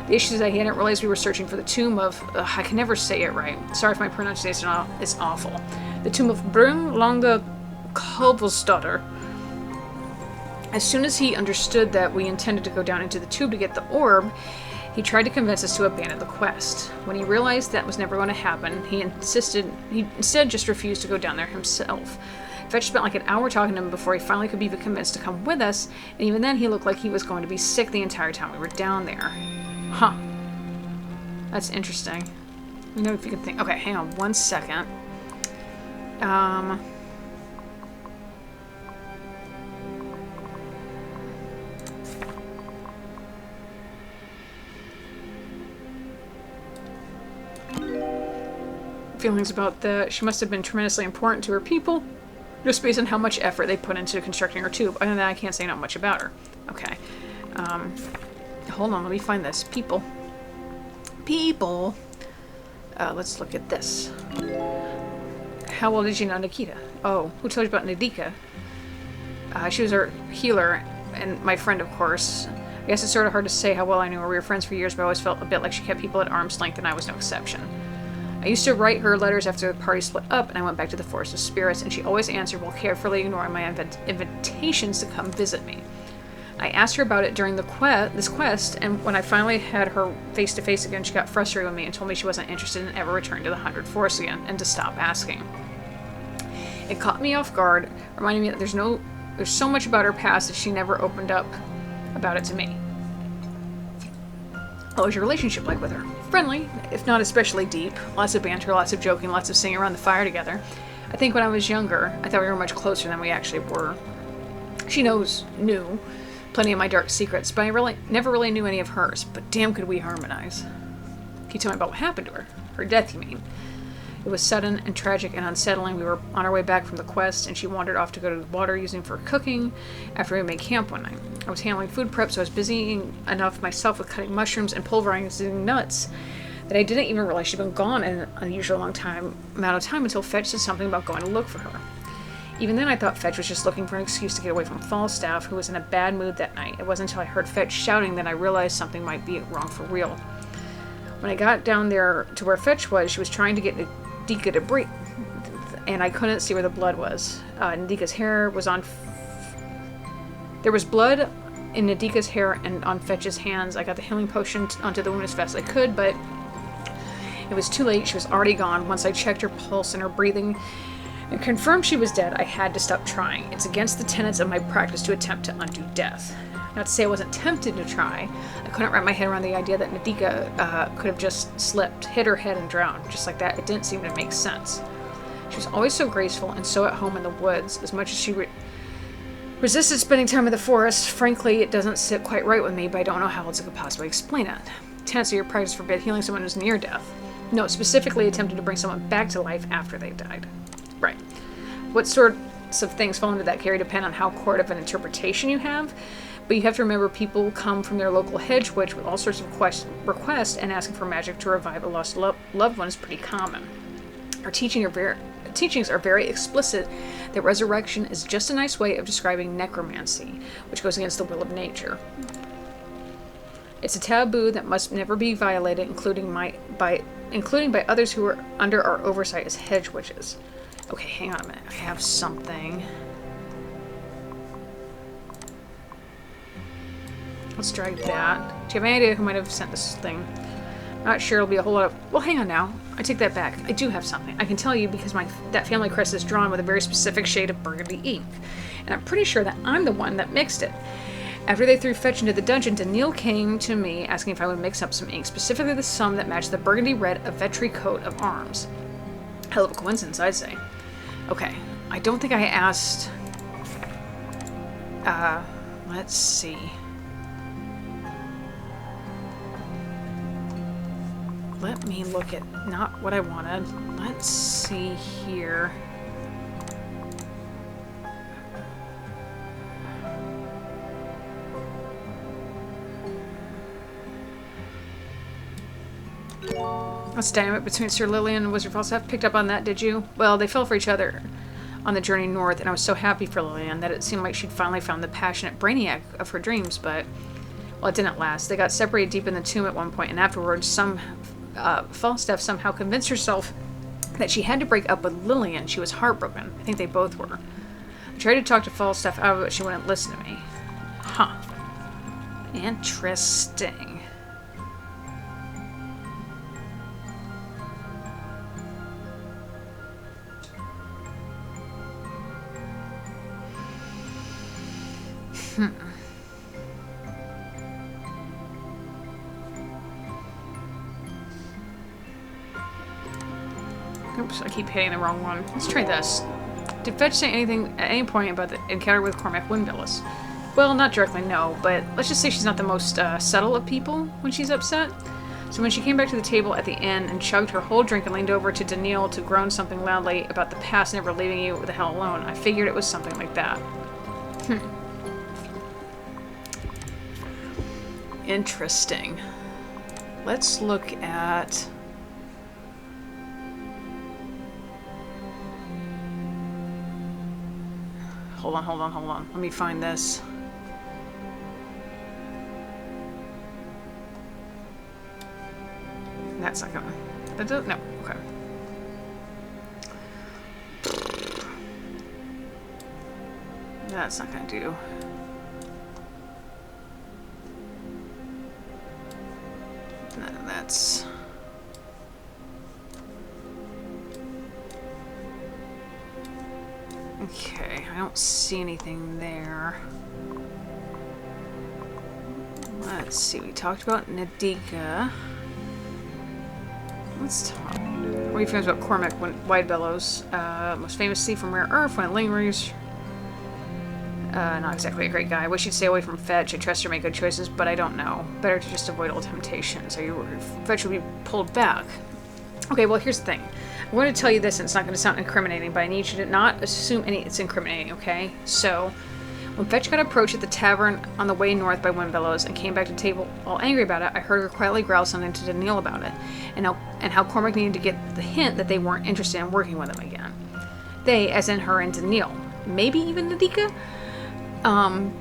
The issue is that he hadn't realized we were searching for the tomb of... I can never say it right. Sorry if my pronunciation is awful. The tomb of Brun Longa Kalvelsdotter. As soon as he understood that we intended to go down into the tube to get the orb, he tried to convince us to abandon the quest. When he realized that was never going to happen, he instead just refused to go down there himself. Fetch spent like an hour talking to him before he finally could be convinced to come with us, and even then he looked like he was going to be sick the entire time we were down there. Huh. That's interesting. Let me know if you can think. Okay, hang on one second. Feelings about that. She must have been tremendously important to her people, just based on how much effort they put into constructing her tube. Other than that, I can't say not much about her. Okay. Hold on, let me find this. People. Let's look at this. How well did you know Nikita? Oh, who told you about Nadika? She was our healer, and my friend, of course. I guess it's sort of hard to say how well I knew her. We were friends for years, but I always felt a bit like she kept people at arm's length, and I was no exception. I used to write her letters after the party split up, and I went back to the Forest of Spirits, and she always answered while carefully ignoring my invitations to come visit me. I asked her about it during this quest, and when I finally had her face-to-face again, she got frustrated with me and told me she wasn't interested in ever returning to the 100 Forest again, and to stop asking. It caught me off guard, reminding me that there's so much about her past that she never opened up about it to me. What was your relationship like with her? Friendly, if not especially deep. Lots of banter, lots of joking, lots of singing around the fire together. I think when I was younger, I thought we were much closer than we actually were. She knew plenty of my dark secrets, but I never really knew any of hers. But damn could we harmonize. Can you tell me about what happened to her? Her death, you mean? It was sudden and tragic and unsettling. We were on our way back from the quest, and she wandered off to go to the water using for cooking after we made camp one night. I was handling food prep, so I was busy enough myself with cutting mushrooms and pulverizing nuts that I didn't even realize she'd been gone an unusual amount of time until Fetch said something about going to look for her. Even then, I thought Fetch was just looking for an excuse to get away from Falstaff, who was in a bad mood that night. It wasn't until I heard Fetch shouting that I realized something might be wrong for real. When I got down there to where Fetch was, she was trying to get Nadika to breathe, and I couldn't see where the blood was. Nadika's hair was on... There was blood in Nadika's hair and on Fetch's hands. I got the healing potion onto the wound as fast as I could, but it was too late. She was already gone. Once I checked her pulse and her breathing and confirmed she was dead, I had to stop trying. It's against the tenets of my practice to attempt to undo death. Not to say I wasn't tempted to try. I couldn't wrap my head around the idea that Nadika could have just slipped, hit her head, and drowned. Just like that, it didn't seem to make sense. She was always so graceful and so at home in the woods. As much as she resisted spending time in the forest, frankly, it doesn't sit quite right with me, but I don't know how else I could possibly explain it. Tenets of your practice forbid healing someone who's near death. No, specifically attempting to bring someone back to life after they've died. Right. What sorts of things fall into that category depend on how court of an interpretation you have, but you have to remember people come from their local hedge witch with all sorts of requests, and asking for magic to revive a lost loved one is pretty common. Our teachings are very explicit that resurrection is just a nice way of describing necromancy, which goes against the will of nature. It's a taboo that must never be violated, including by others who are under our oversight as hedge witches. Okay, hang on a minute. I have something. Let's drag that. Do you have any idea who might have sent this thing? Not sure it'll be a whole lot of... Well, hang on now. I take that back. I do have something. I can tell you because that family crest is drawn with a very specific shade of burgundy ink. And I'm pretty sure that I'm the one that mixed it. After they threw Fetch into the dungeon, Daniil came to me asking if I would mix up some ink, specifically the some that matched the burgundy red of Vetri coat of arms. Hell of a coincidence, I'd say. Okay. I don't think I asked... Let's see... let me look at not what I wanted. Let's see here. What's the dynamic between Sir Lillian and Wizard Falstaff? Picked up on that, did you? Well, they fell for each other on the journey north, and I was so happy for Lillian that it seemed like she'd finally found the passionate brainiac of her dreams, but, well, it didn't last. They got separated deep in the tomb at one point, and afterwards, Falstaff somehow convinced herself that she had to break up with Lillian. She was heartbroken. I think they both were. I tried to talk to Falstaff out of it, but she wouldn't listen to me. Huh. Interesting. Oops, I keep hitting the wrong one. Let's try this. Did Fetch say anything at any point about the encounter with Cormac Windbillis? Well, not directly, no, but let's just say she's not the most subtle of people when she's upset. So when she came back to the table at the inn and chugged her whole drink and leaned over to Daniil to groan something loudly about the past never leaving you the hell alone, I figured it was something like that. Interesting. Let's look at... Hold on. Let me find this. That's not gonna... That does... No. Okay. That's not gonna do. That's... Okay, I don't see anything there. Let's see, we talked about Nadika. Let's talk. What are your feelings about Cormac Widebellows? Most famous thief from Rare Earth, when Lingeries. Not exactly a great guy. I wish he'd stay away from Fetch. I trust her to make good choices, but I don't know. Better to just avoid all temptations. Are you worried Fetch will be pulled back? Okay, well, here's the thing. I'm going to tell you this, and it's not going to sound incriminating, but I need you to not assume it's incriminating, okay? So, when Fetch got approached at the tavern on the way north by Windbillows and came back to the table all angry about it, I heard her quietly growl something to Daniil about it, and how Cormac needed to get the hint that they weren't interested in working with him again. They, as in her and Daniil. Maybe even Nadika? And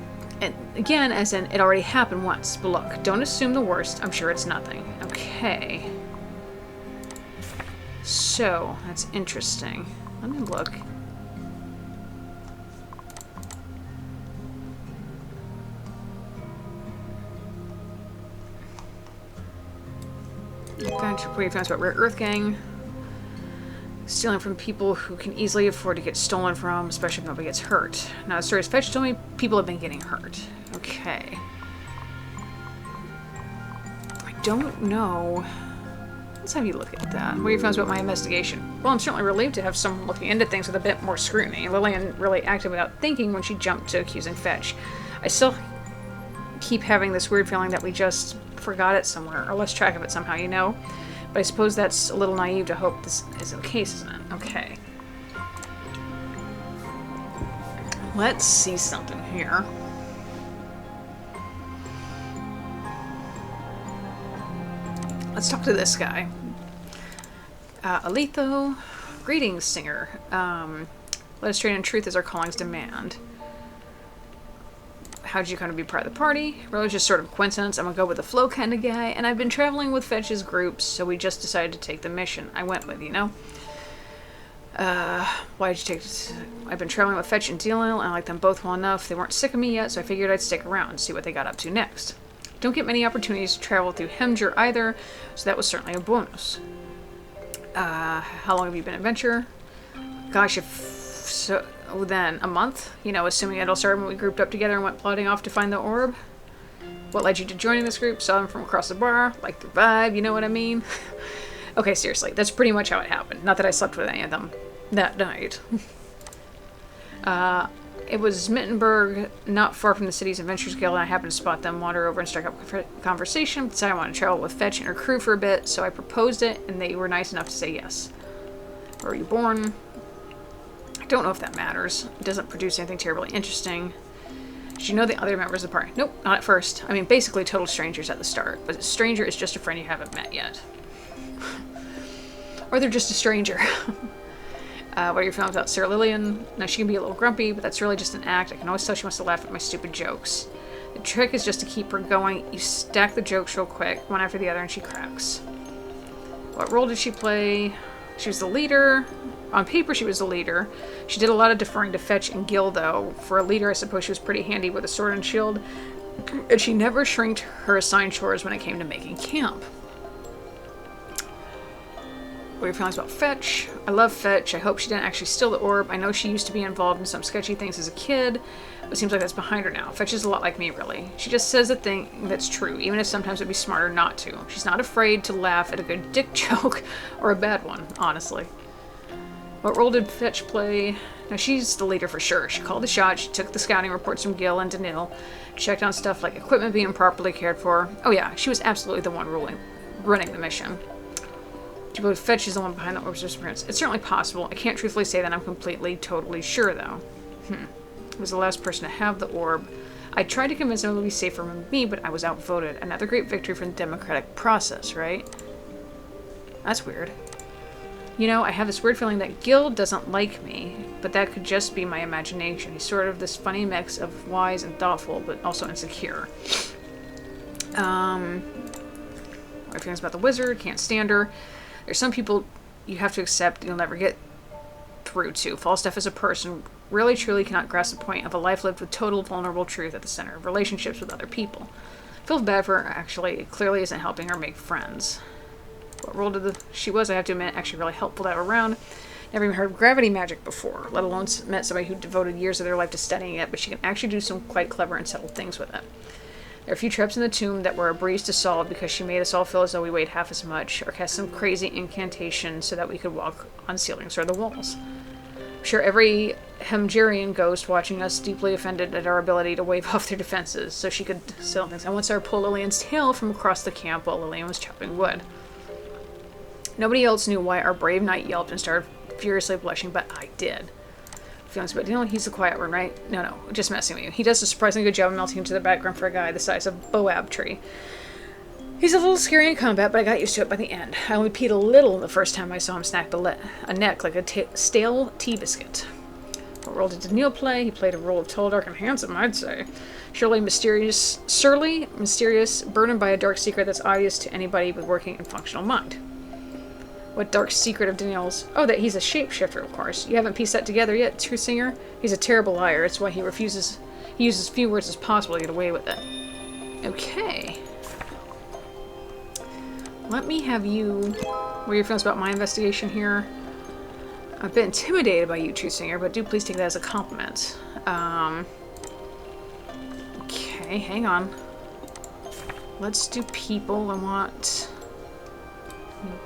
again, as in, it already happened once. But look, don't assume the worst. I'm sure it's nothing. Okay. So, that's interesting. Let me look. What are your feelings about Rare Earth Gang? Stealing from people who can easily afford to get stolen from, especially if nobody gets hurt. Now, the stories Fetch told me, people have been getting hurt. Okay. I don't know. Let's have you look at that. What are your feelings about my investigation? Well, I'm certainly relieved to have someone looking into things with a bit more scrutiny. Lillian really acted without thinking when she jumped to accusing Fetch. I still keep having this weird feeling that we just forgot it somewhere, or lost track of it somehow, you know? But I suppose that's a little naive to hope this isn't the case, isn't it? Okay. Let's see something here. Let's talk to this guy. Aletho, greetings, singer. Let us trade in truth as our callings demand. How'd you come to be part of the party? Really just sort of coincidence. I'm a go with the flow kind of guy, and I've been traveling with Fetch's groups, so we just decided to take the mission. I went with, you know? Why'd you take this? I've been traveling with Fetch and Dealil, and I like them both well enough. They weren't sick of me yet, so I figured I'd stick around and see what they got up to next. Don't get many opportunities to travel through Hemger either, so that was certainly a bonus. How long have you been adventurer? Gosh, then a month, you know, assuming it all started when we grouped up together and went plodding off to find the orb. What led you to joining this group? Saw them from across the bar, like the vibe, you know what I mean? Okay, seriously, that's pretty much how it happened. Not that I slept with any of them that night. It was Mittenberg, not far from the city's Adventurers Guild, and I happened to spot them, wander over and strike up a conversation. Decided I wanted to travel with Fetch and her crew for a bit, so I proposed it, and they were nice enough to say yes. Where were you born? I don't know if that matters. It doesn't produce anything terribly interesting. Did you know the other members of the party? Nope, not at first. I mean, basically total strangers at the start, but a stranger is just a friend you haven't met yet. Or they're just a stranger. What are your feelings about Sarah Lillian? Now, she can be a little grumpy, but that's really just an act. I can always tell she wants to laugh at my stupid jokes. The trick is just to keep her going. You stack the jokes real quick, one after the other, and she cracks. What role did she play? She was the leader. On paper, she was the leader. She did a lot of deferring to Fetch and Gil, though. For a leader, I suppose she was pretty handy with a sword and shield. And she never shrinked her assigned chores when it came to making camp. What are your feelings about Fetch? I love Fetch. I hope she didn't actually steal the orb. I know she used to be involved in some sketchy things as a kid, but it seems like that's behind her now. Fetch is a lot like me, really. She just says a thing that's true, even if sometimes it'd be smarter not to. She's not afraid to laugh at a good dick joke, or a bad one, honestly. What role did Fetch play? Now, she's the leader for sure. She called the shots, she took the scouting reports from Gil and Danil, checked on stuff like equipment being properly cared for. Oh yeah, she was absolutely the one running the mission. Do you believe Fetch is the one behind the orb's disappearance? It's certainly possible. I can't truthfully say that I'm completely, totally sure, though. He was the last person to have the orb. I tried to convince him it would be safer than me, but I was outvoted. Another great victory from the democratic process, right? That's weird. You know, I have this weird feeling that Gil doesn't like me, but that could just be my imagination. He's sort of this funny mix of wise and thoughtful, but also insecure. My feelings about the wizard, can't stand her. There's some people you have to accept you'll never get through to. Falstaff as a person really truly cannot grasp the point of a life lived with total vulnerable truth at the center of relationships with other people. I feel bad for her, actually. It clearly isn't helping her make friends. What role she was, I have to admit, actually really helpful to have around. Never even heard of gravity magic before, let alone met somebody who devoted years of their life to studying it, but she can actually do some quite clever and subtle things with it. There are a few traps in the tomb that were a breeze to solve because she made us all feel as though we weighed half as much, or cast some crazy incantation so that we could walk on ceilings or the walls. I'm sure every Hemgerian ghost watching us deeply offended at our ability to wave off their defenses, so she could sell things. I once saw her pull Lillian's tail from across the camp while Lillian was chopping wood. Nobody else knew why our brave knight yelped and started furiously blushing, but I did. Feelings about Dylan, he's the quiet one, right? No, just messing with you. He does a surprisingly good job of melting into the background for a guy the size of Boab tree. He's a little scary in combat, but I got used to it by the end. I only peed a little the first time I saw him snack a neck like a stale tea biscuit. What role did Danil play? He played a role of tall, dark, and handsome, I'd say. Surly, mysterious, burdened by a dark secret that's obvious to anybody with working and functional mind. What dark secret of Daniel's? Oh, that he's a shapeshifter, of course. You haven't pieced that together yet, Truthsinger? He's a terrible liar. It's why he uses as few words as possible to get away with it. Okay. Let me have you... What are your feelings about my investigation here? I've been intimidated by you, Truthsinger, but do please take that as a compliment. Okay, hang on. Let's do people. I want...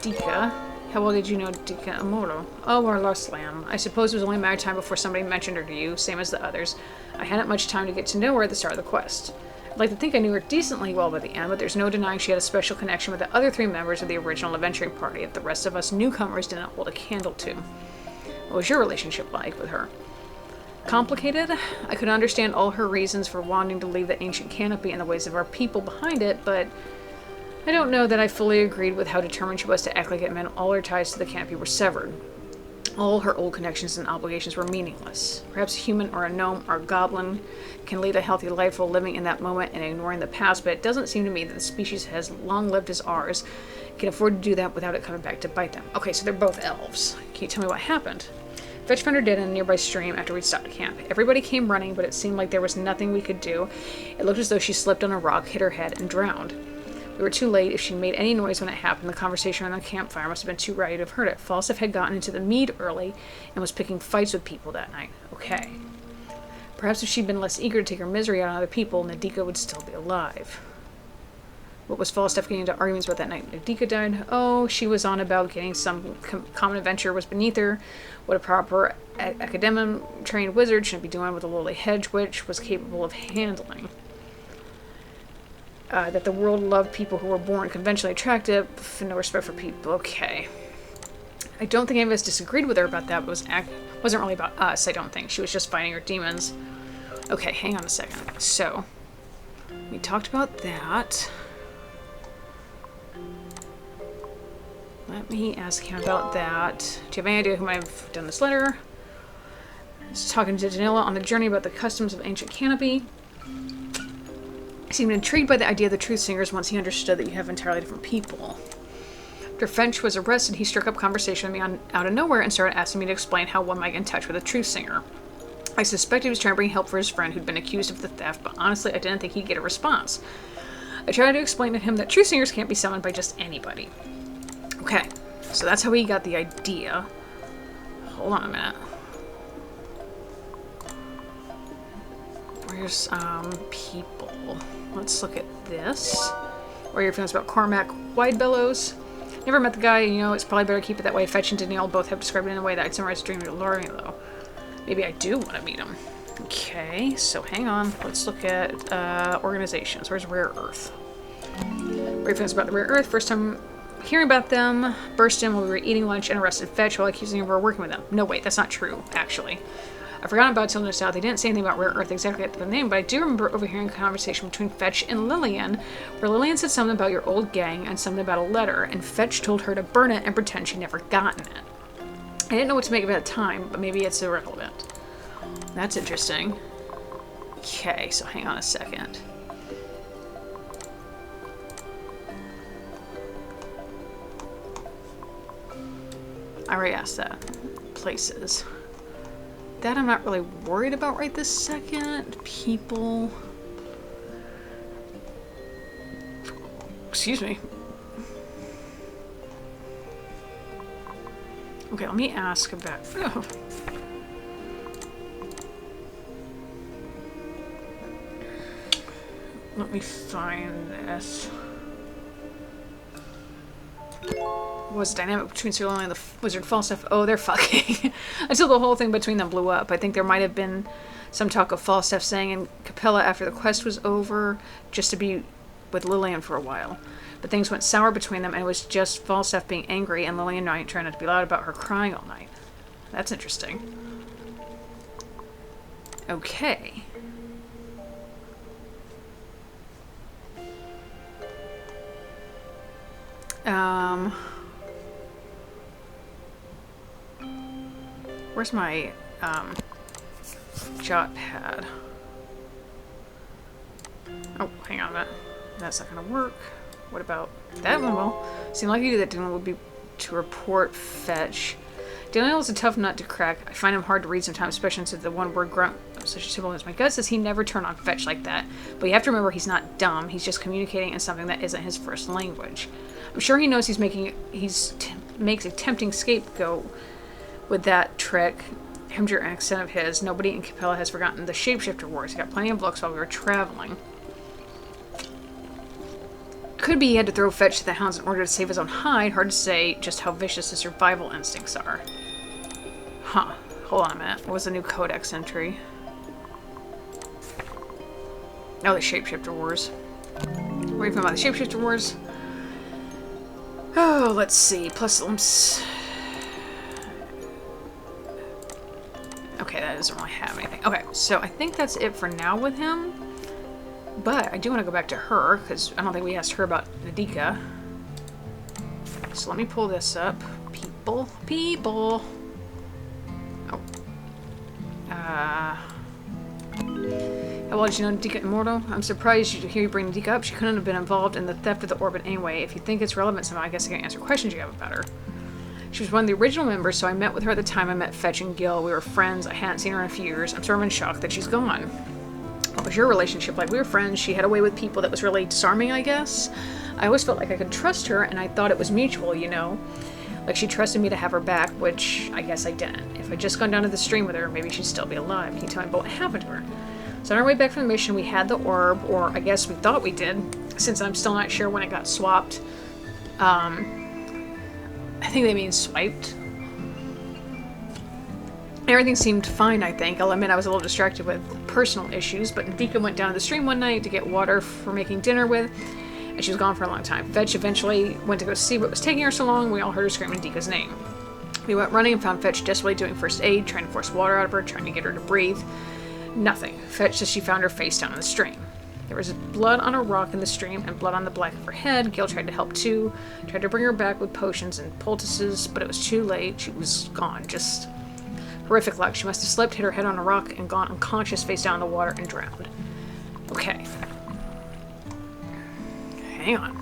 Dika. How well did you know Dika Amoro? Oh, our lost lamb. I suppose it was only a matter of time before somebody mentioned her to you, same as the others. I hadn't much time to get to know her at the start of the quest. I'd like to think I knew her decently well by the end, but there's no denying she had a special connection with the other 3 members of the original adventuring party that the rest of us newcomers did not hold a candle to. What was your relationship like with her? Complicated? I could understand all her reasons for wanting to leave the ancient canopy and the ways of our people behind it, but I don't know that I fully agreed with how determined she was to act like it meant all her ties to the canopy were severed. All her old connections and obligations were meaningless. Perhaps a human or a gnome or a goblin can lead a healthy life while living in that moment and ignoring the past, but it doesn't seem to me that the species as long lived as ours can afford to do that without it coming back to bite them. Okay, so they're both elves. Can you tell me what happened? Fetch found her dead in a nearby stream after we'd stopped camp. Everybody came running, but it seemed like there was nothing we could do. It looked as though she slipped on a rock, hit her head, and drowned. We were too late. If she made any noise when it happened, the conversation around the campfire must have been too rowdy to have heard it. Falstaff had gotten into the mead early and was picking fights with people that night. Okay. Perhaps if she'd been less eager to take her misery out on other people, Nadika would still be alive. What was Falstaff getting into arguments about that night Edicts died? Oh, she was on about getting some common adventure was beneath her. What a proper academic-trained wizard shouldn't be doing with a lowly hedge witch was capable of handling. That the world loved people who were born conventionally attractive, no respect for people. Okay. I don't think any of us disagreed with her about that, but it wasn't really about us, I don't think. She was just fighting her demons. Okay, hang on a second. So, we talked about that. Let me ask him about that. Do you have any idea who might have done this letter? I was talking to Danila on a journey about the customs of ancient Canopy. He seemed intrigued by the idea of the Truthsingers once he understood that you have entirely different people. After Finch was arrested, he struck up conversation with me out of nowhere and started asking me to explain how one might get in touch with a Truthsinger. I suspected he was trying to bring help for his friend who'd been accused of the theft, but honestly, I didn't think he'd get a response. I tried to explain to him that Truthsingers can't be summoned by just anybody. Okay, so that's how he got the idea. Hold on a minute. Where's, people? Let's look at this. What are your feelings about Cormac Widebellows? Never met the guy, you know, it's probably better to keep it that way. Fetch and Danielle both have described it in a way that I'd summarize dream to lure me, though. Maybe I do want to meet him. Okay, so hang on. Let's look at, organizations. Where's Rare Earth? What are your feelings about the Rare Earth? First time hearing about them, burst in while we were eating lunch and arrested Fetch while accusing him of working with them. No, wait, that's not true, actually. I forgot about it till just now. They didn't say anything about Rare Earth exactly at the name, but I do remember overhearing a conversation between Fetch and Lillian, where Lillian said something about your old gang and something about a letter, and Fetch told her to burn it and pretend she'd never gotten it. I didn't know what to make of it at the time, but maybe it's irrelevant. That's interesting. Okay, so hang on a second. I already asked that. Places. That I'm not really worried about right this second. People. Excuse me. Okay, let me ask about... Oh. Let me find this. Was the dynamic between Sir Lillian and the wizard Falstaff? Oh, they're fucking. Until the whole thing between them blew up. I think there might have been some talk of Falstaff staying in Capella after the quest was over, just to be with Lillian for a while. But things went sour between them, and it was just Falstaff being angry and Lillian trying not to be loud about her crying all night. That's interesting. Okay. Where's my, jot pad? Oh, hang on a minute. That's not gonna work. What about that one? Well, seemed likely that Daniel would be to report Fetch. Daniel is a tough nut to crack. I find him hard to read sometimes, especially since the one word grunt such a simple as my gut says he never turned on Fetch like that. But you have to remember he's not dumb. He's just communicating in something that isn't his first language. I'm sure he knows he's makes a tempting scapegoat with that trick. Hemger accent of his. Nobody in Capella has forgotten the shapeshifter wars. He got plenty of looks while we were traveling. Could be he had to throw Fetch to the hounds in order to save his own hide. Hard to say just how vicious his survival instincts are. Huh. Hold on a minute. What was the new codex entry? Oh, the shapeshifter wars. What are you talking about? The shapeshifter wars? Oh, let's see. Plus, okay, that doesn't really have anything. Okay, so I think that's it for now with him. But I do want to go back to her, because I don't think we asked her about Nadika. So let me pull this up. People. Oh. How well did you know Nadika Immortal? I'm surprised to hear you bring Nadika up. She couldn't have been involved in the theft of the orbit anyway. If you think it's relevant somehow, I guess I can answer questions you have about her. She was one of the original members, so I met with her at the time I met Fetch and Gil. We were friends. I hadn't seen her in a few years. I'm sort of in shock that she's gone. What was your relationship like? We were friends. She had a way with people that was really disarming, I guess. I always felt like I could trust her, and I thought it was mutual, you know? Like she trusted me to have her back, which I guess I didn't. If I'd just gone down to the stream with her, maybe she'd still be alive. Can you tell me about what happened to her? So on our way back from the mission, we had the orb, or I guess we thought we did. since I'm still not sure when it got swapped. I think they mean swiped. Everything seemed fine, I think. I'll admit I was a little distracted with personal issues, but Nadika went down to the stream one night to get water for making dinner with, and she was gone for a long time. Fetch eventually went to go see what was taking her so long. We all heard her screaming Nadika's name. We went running and found Fetch desperately doing first aid, trying to force water out of her, trying to get her to breathe. Nothing. Fetch says she found her face down in the stream. There was blood on a rock in the stream and blood on the back of her head. Gil tried to help too, tried to bring her back with potions and poultices, but it was too late. She was gone. Just horrific luck. She must have slipped, hit her head on a rock, and gone unconscious face down in the water and drowned. Okay. Hang on.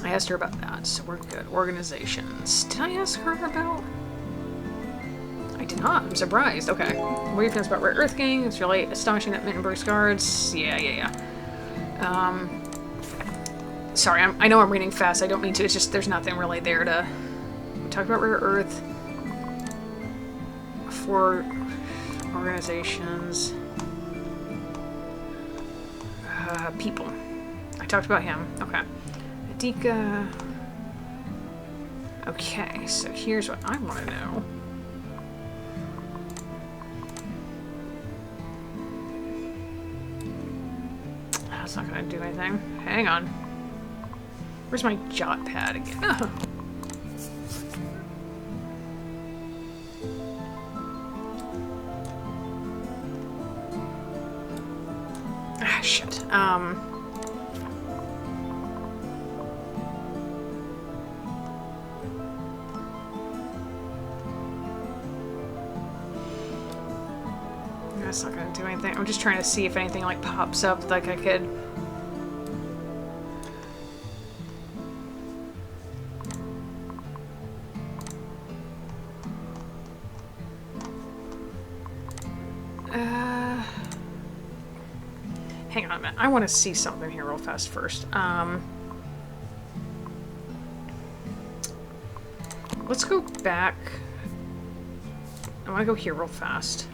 I asked her about that, so we're good. Organizations. Did I ask her about... I did not. I'm surprised. Okay. What are your feelings about Rare Earth Gang? It's really astonishing that Mittenberg's guards... Yeah. Sorry, I know I'm reading fast. I don't mean to. It's just there's nothing really there to... We talked about Rare Earth. 4 organizations. People. I talked about him. Okay. Adika. Okay, so here's what I want to know. That's not going to do anything. Hang on. Where's my jot pad again? Oh. Ah, shit. That's not gonna do anything. I'm just trying to see if anything like pops up like I could. Hang on a minute. I want to see something here real fast first. Let's go back. I want to go here real fast.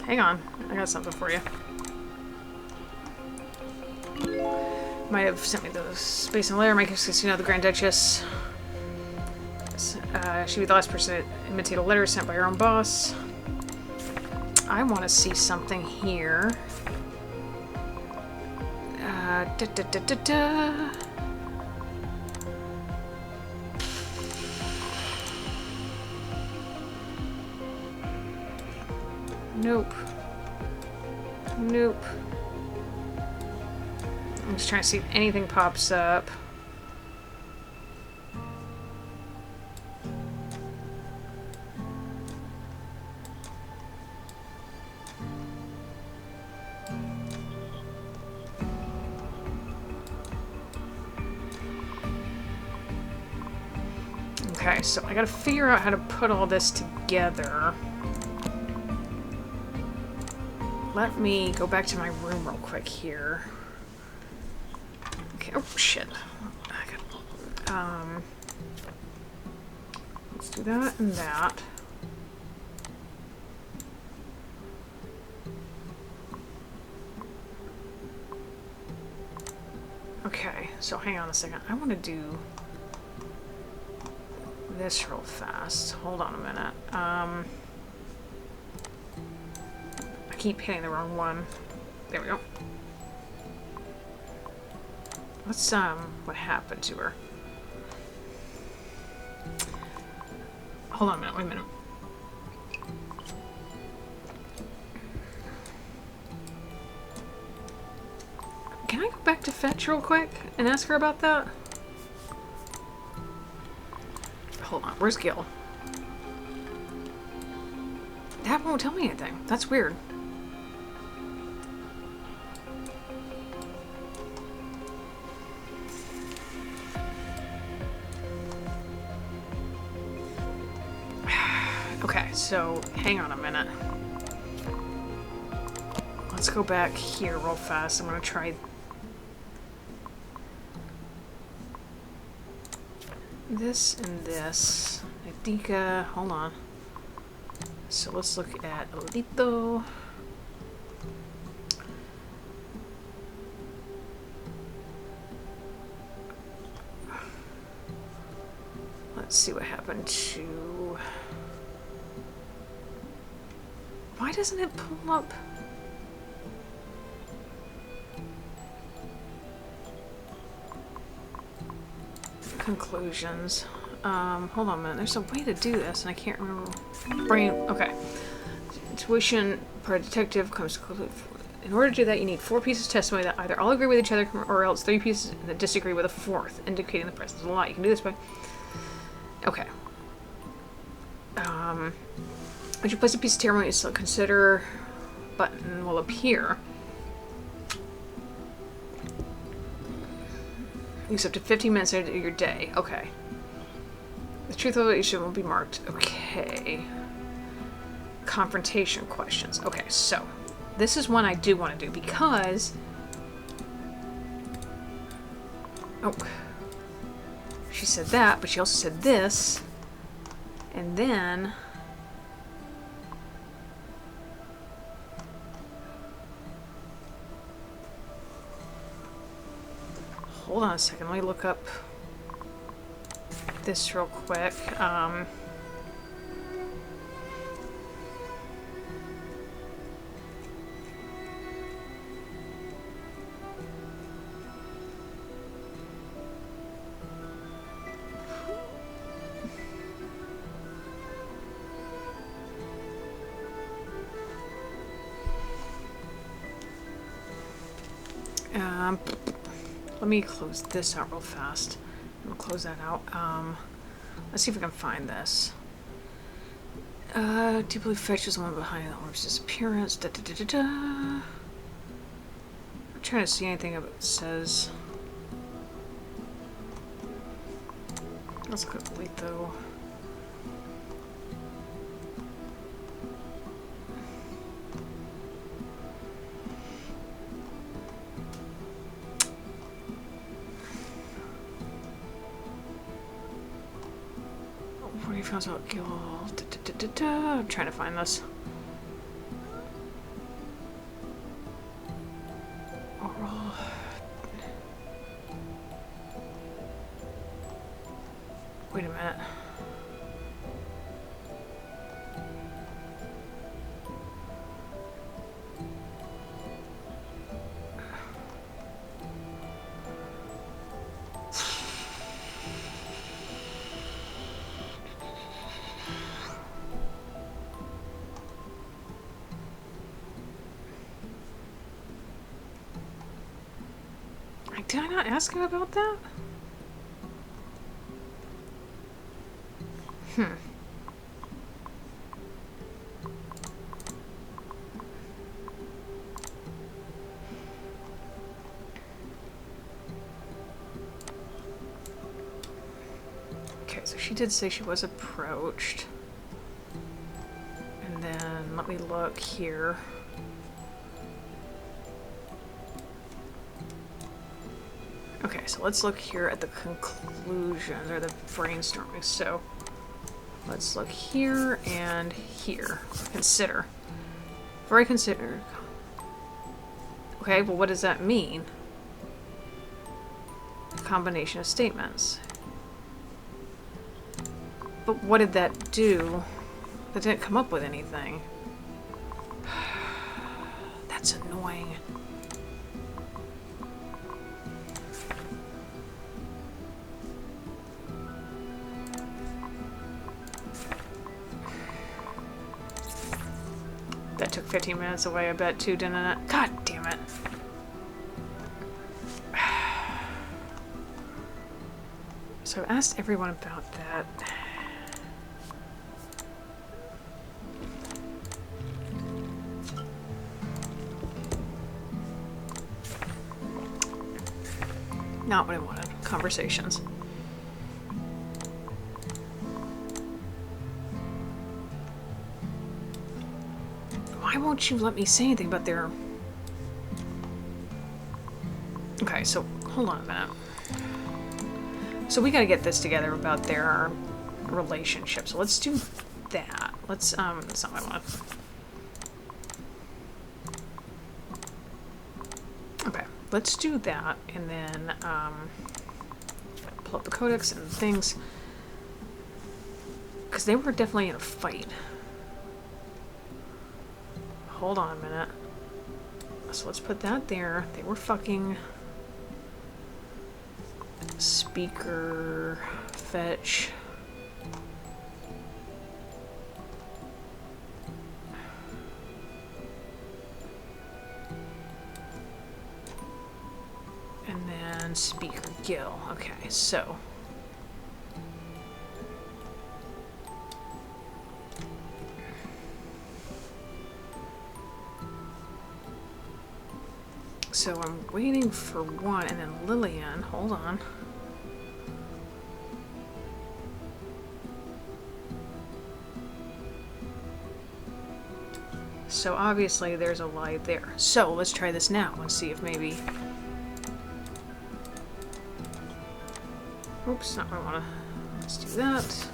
Hang on, I got something for you. Might have sent me those Space and Lair Makers because, you know, the Grand Duchess. She'd be the last person to imitate a letter sent by her own boss. I want to see something here. Nope. Nope. I'm just trying to see if anything pops up. Okay, so I gotta figure out how to put all this together. Let me go back to my room real quick here. Okay, oh shit. Let's do that and that. Okay, so hang on a second. I want to do this real fast. Hold on a minute. I keep hitting the wrong one. There we go. What's what happened to her? Hold on a minute, wait a minute. Can I go back to Fetch real quick and ask her about that? Hold on, where's Gil? That won't tell me anything. That's weird. Okay, so hang on a minute. Let's go back here real fast. I'm gonna try this and this. Adika, hold on. So let's look at Alito. Let's see what happened to... Why doesn't it pull up? Conclusions. Hold on a minute. There's a way to do this, and I can't remember. Brain. Okay. Intuition per detective comes to conclusion. In order to do that, you need 4 pieces of testimony that either all agree with each other or else 3 pieces that disagree with a 4th, indicating the presence of a lie. You can do this by... Okay. Once you place a piece of testimony, so consider button will appear. Use up to 15 minutes of your day. Okay. The truth of it will be marked. Okay. Confrontation questions. Okay, so this is one I do want to do because... Oh. She said that, but she also said this. And then... Hold on a second, let me look up this real quick. Let me close this out real fast. I'm gonna close that out. Let's see if we can find this. Deeply fetched is the one behind the orb's disappearance. Da, da, da, da, da. I'm trying to see anything that says. Let's go delete though. Found out guild. I'm trying to find this. Oral. Wait a minute. Did I not ask him about that? Okay, so she did say she was approached. And then let me look here. Okay, so let's look here at the conclusions, or the brainstorming. So, let's look here and here. Consider. Very considered. Okay, well what does that mean? Combination of statements. But what did that do? That didn't come up with anything. That's annoying. That took 15 minutes away, I bet, too, didn't it? God damn it. So I asked everyone about that. Not what I wanted. Conversations. Why won't you let me say anything about their... Okay, so hold on a minute. So we gotta get this together about their relationship. So let's do that. let's, that's not what I want. Okay, let's do that, and then, pull up the codex and things. Because they were definitely in a fight. Hold on a minute. So let's put that there. They were fucking... Speaker... Fetch... And then Speaker Gil. Okay, so... So I'm waiting for one, and then Lillian, hold on. So obviously there's a light there. So let's try this now and see if maybe... Oops, not what I want to... Let's do that,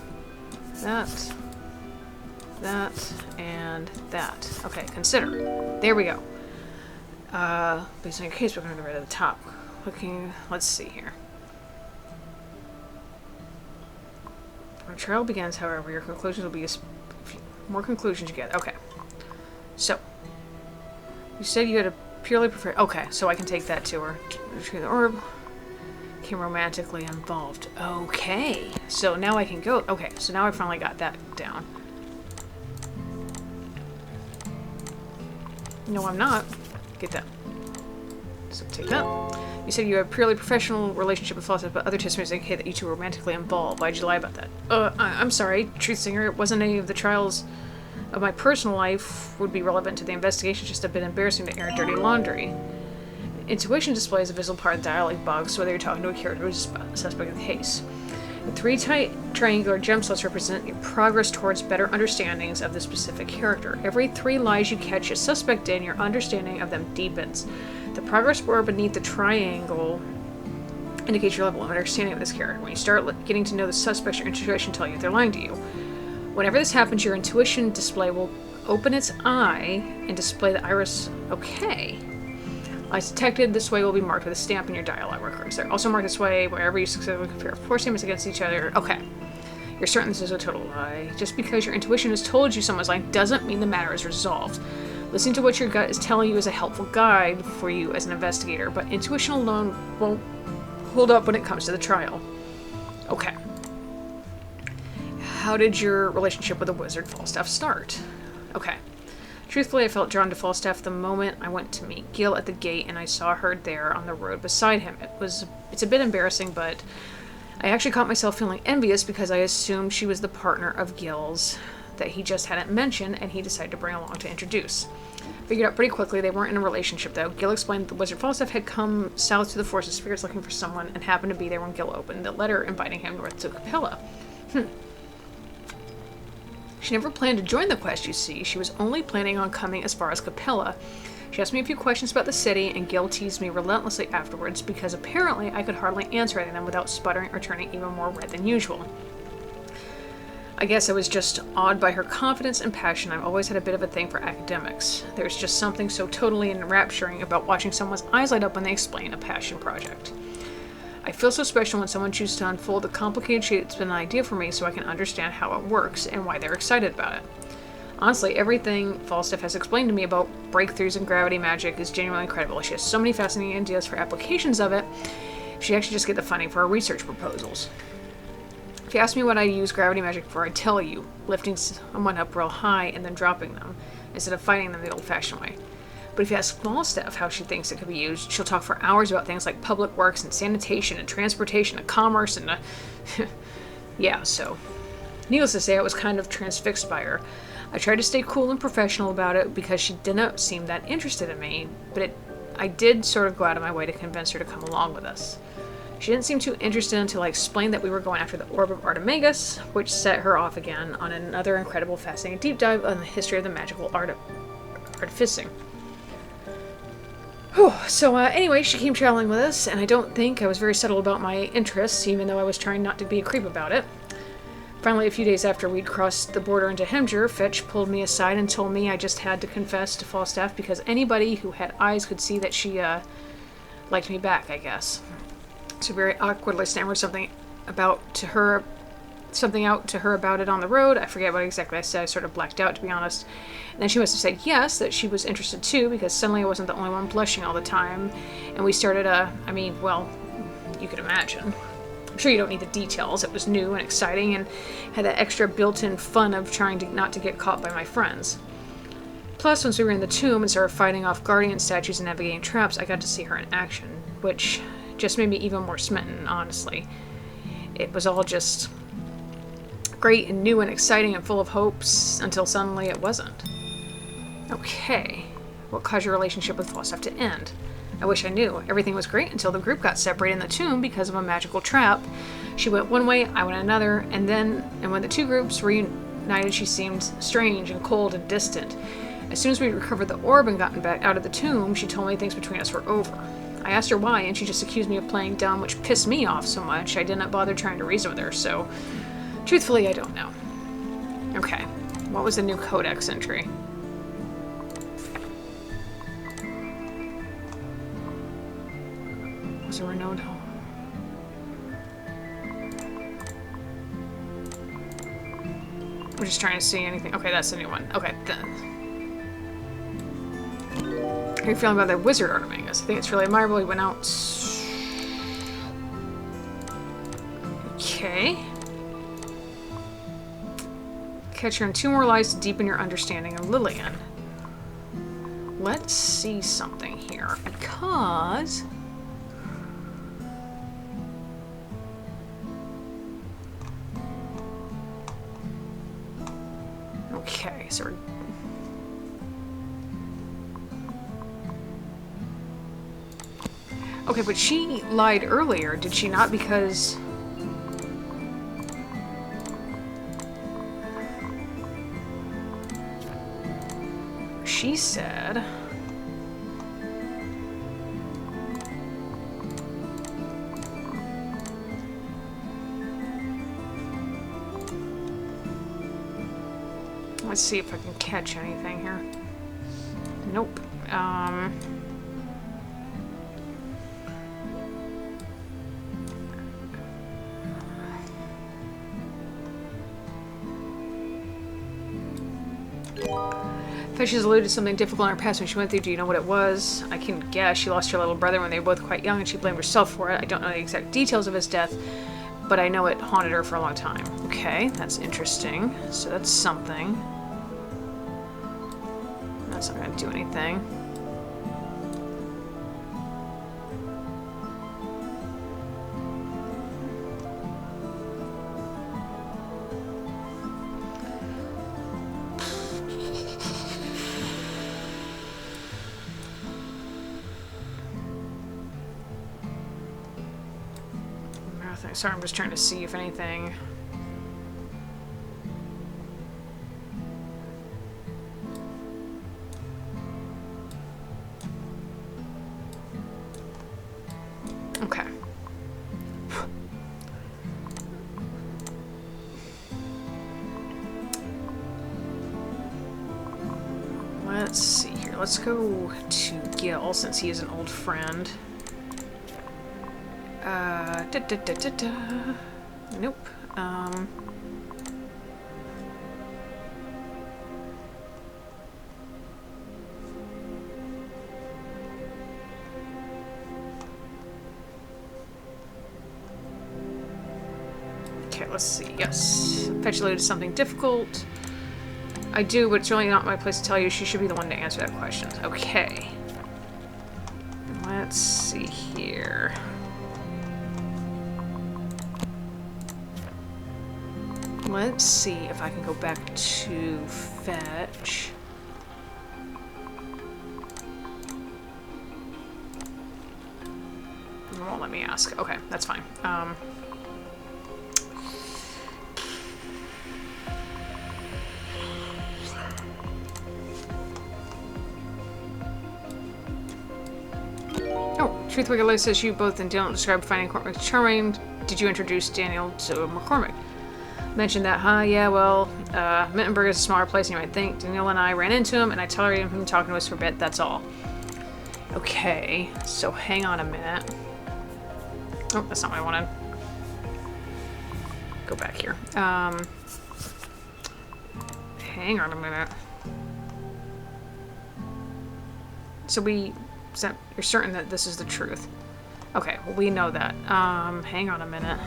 that, that, and that. Okay, consider. There we go. Based on your case, we're going to go right at the top. Looking, let's see here. When trial begins, however, your conclusions will be more conclusions you get. Okay. So, you said you had a purely preferred... Okay, so I can take that to her. Retrieve the orb. Became romantically involved. Okay. So now I can go... Okay, so now I finally got that down. No, I'm not. Get that. So take that. You said you have a purely professional relationship with Falstaff, but other testimonies indicate that you two were romantically involved. Why'd you lie about that? I'm sorry, Truthsinger. It wasn't any of the trials of my personal life would be relevant to the investigation. It's just a bit embarrassing to air dirty laundry. Intuition displays a visible part of the dialogue box, whether you're talking to a character who's a suspect in the case. The three triangular gem slots represent your progress towards better understandings of the specific character. Every 3 lies you catch a suspect in, your understanding of them deepens. The progress bar beneath the triangle indicates your level of understanding of this character. When you start getting to know the suspects, your intuition tells you if they're lying to you. Whenever this happens, your intuition display will open its eye and display the iris OK. Lies detected this way will be marked with a stamp in your dialogue records. They're also marked this way wherever you successfully compare 4 statements against each other. Okay. You're certain this is a total lie. Just because your intuition has told you someone's lying doesn't mean the matter is resolved. Listening to what your gut is telling you is a helpful guide for you as an investigator, but intuition alone won't hold up when it comes to the trial. Okay. How did your relationship with the wizard Falstaff start? Okay. Truthfully, I felt drawn to Falstaff the moment I went to meet Gil at the gate and I saw her there on the road beside him. It's a bit embarrassing, but I actually caught myself feeling envious because I assumed she was the partner of Gil's that he just hadn't mentioned and he decided to bring along to introduce. Figured out pretty quickly they weren't in a relationship though. Gil explained that the wizard Falstaff had come south to the Forest of Spirits looking for someone and happened to be there when Gil opened the letter inviting him north to Capella. She never planned to join the quest, you see. She was only planning on coming as far as Capella. She asked me a few questions about the city, and Gil teased me relentlessly afterwards because apparently I could hardly answer any of them without sputtering or turning even more red than usual. I guess I was just awed by her confidence and passion. I've always had a bit of a thing for academics. There's just something so totally enrapturing about watching someone's eyes light up when they explain a passion project. I feel so special when someone chooses to unfold the complicated shit that's been an idea for me so I can understand how it works and why they're excited about it. Honestly, everything Falstaff has explained to me about breakthroughs in gravity magic is genuinely incredible. She has so many fascinating ideas for applications of it. She actually just get the funding for her research proposals. If you ask me what I use gravity magic for, I'd tell you, lifting someone up real high and then dropping them, instead of fighting them the old-fashioned way. But if you ask Falstaff how she thinks it could be used, she'll talk for hours about things like public works and sanitation and transportation and commerce and yeah, so needless to say, I was kind of transfixed by her. I tried to stay cool and professional about it because she didn't seem that interested in me, but I did sort of go out of my way to convince her to come along with us. She didn't seem too interested until I explained that we were going after the Orb of Artemagus, which set her off again on another incredible, fascinating deep dive on the history of the magical art of artificing. So anyway, she came traveling with us, and I don't think I was very subtle about my interests, even though I was trying not to be a creep about it. Finally, a few days after we'd crossed the border into Hemger, Fetch pulled me aside and told me I just had to confess to Falstaff because anybody who had eyes could see that she liked me back, I guess. So very awkwardly stammered something out to her about it on the road. I forget what exactly I said. I sort of blacked out, to be honest. And then she must have said yes, that she was interested too, because suddenly I wasn't the only one blushing all the time. And we started well, you could imagine. I'm sure you don't need the details. It was new and exciting and had that extra built-in fun of trying not to get caught by my friends. Plus, once we were in the tomb and started fighting off guardian statues and navigating traps, I got to see her in action, which just made me even more smitten, honestly. It was all just great and new and exciting and full of hopes until suddenly it wasn't. Okay, what caused your relationship with Falstaff to end? I wish I knew. Everything was great until the group got separated in the tomb because of a magical trap. She went one way, I went another, and when the two groups reunited, she seemed strange and cold and distant. As soon as we recovered the orb and gotten back out of the tomb, she told me things between us were over. I asked her why, and she just accused me of playing dumb, which pissed me off so much I didn't bother trying to reason with her, so truthfully, I don't know. Okay, what was the new codex entry? Was there a note? We're just trying to see anything. Okay, that's the new one. Okay, then. How are you feeling about that wizard Artemagus? I think it's really admirable. He went out. Okay. Catch her in 2 more lives to deepen your understanding of Lillian. Let's see something here, because okay, so we're okay, but she lied earlier, did she not? Because she said let's see if I can catch anything here. Nope. She's alluded to something difficult in her past when she went through. Do you know what it was? I can guess. She lost her little brother when they were both quite young, and she blamed herself for it. I don't know the exact details of his death, but I know it haunted her for a long time. Okay, that's interesting. So that's something. That's not going to do anything. Sorry, I'm just trying to see if anything. Okay. Let's see here. Let's go to Gil since he is an old friend. Nope. Okay, let's see. Yes. Fetch alluded to something difficult. I do, but it's really not my place to tell you. She should be the one to answer that question. Okay. Let's see here. Let's see if I can go back to Fetch. It won't let me ask. Okay, that's fine. Truthwiggler says you both and Daniel described finding McCormick charming. Did you introduce Daniel to McCormick? Mentioned that, huh? Yeah, well, Mittenberg is a smaller place than you might think. Daniel and I ran into him, and I tolerated him talking to us for a bit, that's all. Okay, so hang on a minute. Oh, that's not what I wanted. Go back here. Hang on a minute. So you're certain that this is the truth? Okay, well, we know that. Hang on a minute.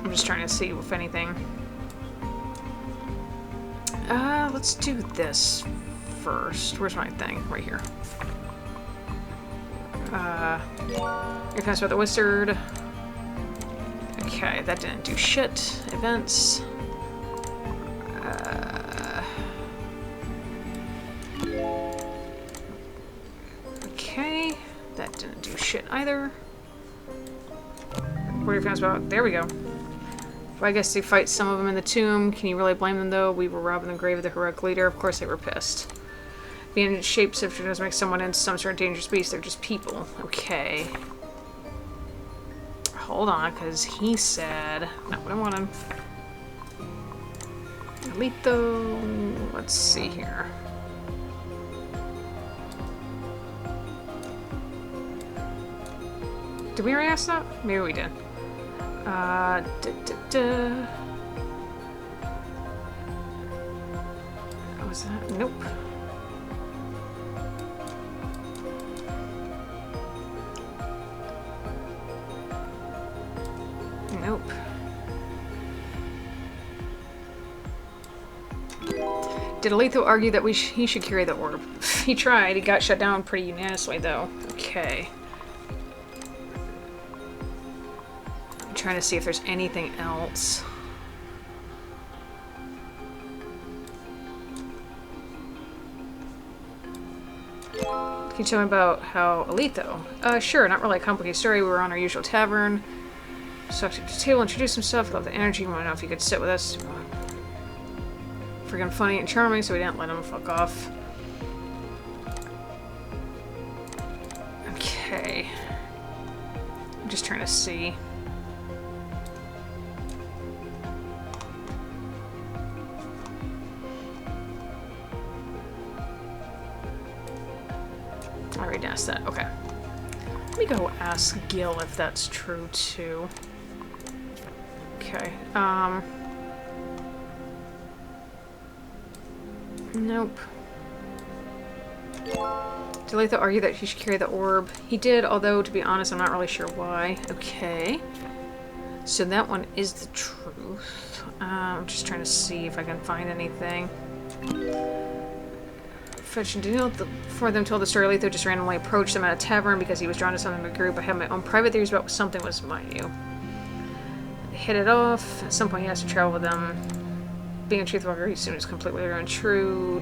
I'm just trying to see if anything. Let's do this first. Where's my thing? Right here. You're fast about the wizard. Okay, that didn't do shit. Events. Okay, that didn't do shit either. What are your fans about? There we go. Well, I guess they fight some of them in the tomb. Can you really blame them, though? We were robbing the grave of the heroic leader. Of course they were pissed. Being in shapeshifter does make someone into some sort of dangerous beast. They're just people. Okay. Hold on, because he said... Not what I wanted. Letho... Let's see here. Did we already ask that? Maybe we did. What was that? Nope. Nope. Did Aletho argue that he should carry the orb? He tried. He got shut down pretty unanimously, though. Okay. Trying to see if there's anything else. Can you tell me about how Aletho? Sure, not really a complicated story. We were on our usual tavern. Sucked up to the table, introduced himself, loved the energy, wanted to know if he could sit with us. Freaking funny and charming, so we didn't let him fuck off. Okay. I'm just trying to see. I already asked that. Okay. Let me go ask Gil if that's true too. Okay. Nope. Did Letho argue that he should carry the orb? He did, although to be honest, I'm not really sure why. Okay. So that one is the truth. I'm just trying to see if I can find anything. Fetch and Daniel, before them told the story, Letho just randomly approached them at a tavern because he was drawn to something in the group. I have my own private theories about what something was, mind you. They hit it off. At some point he has to travel with them. Being a truth walker, he soon is completely untrue.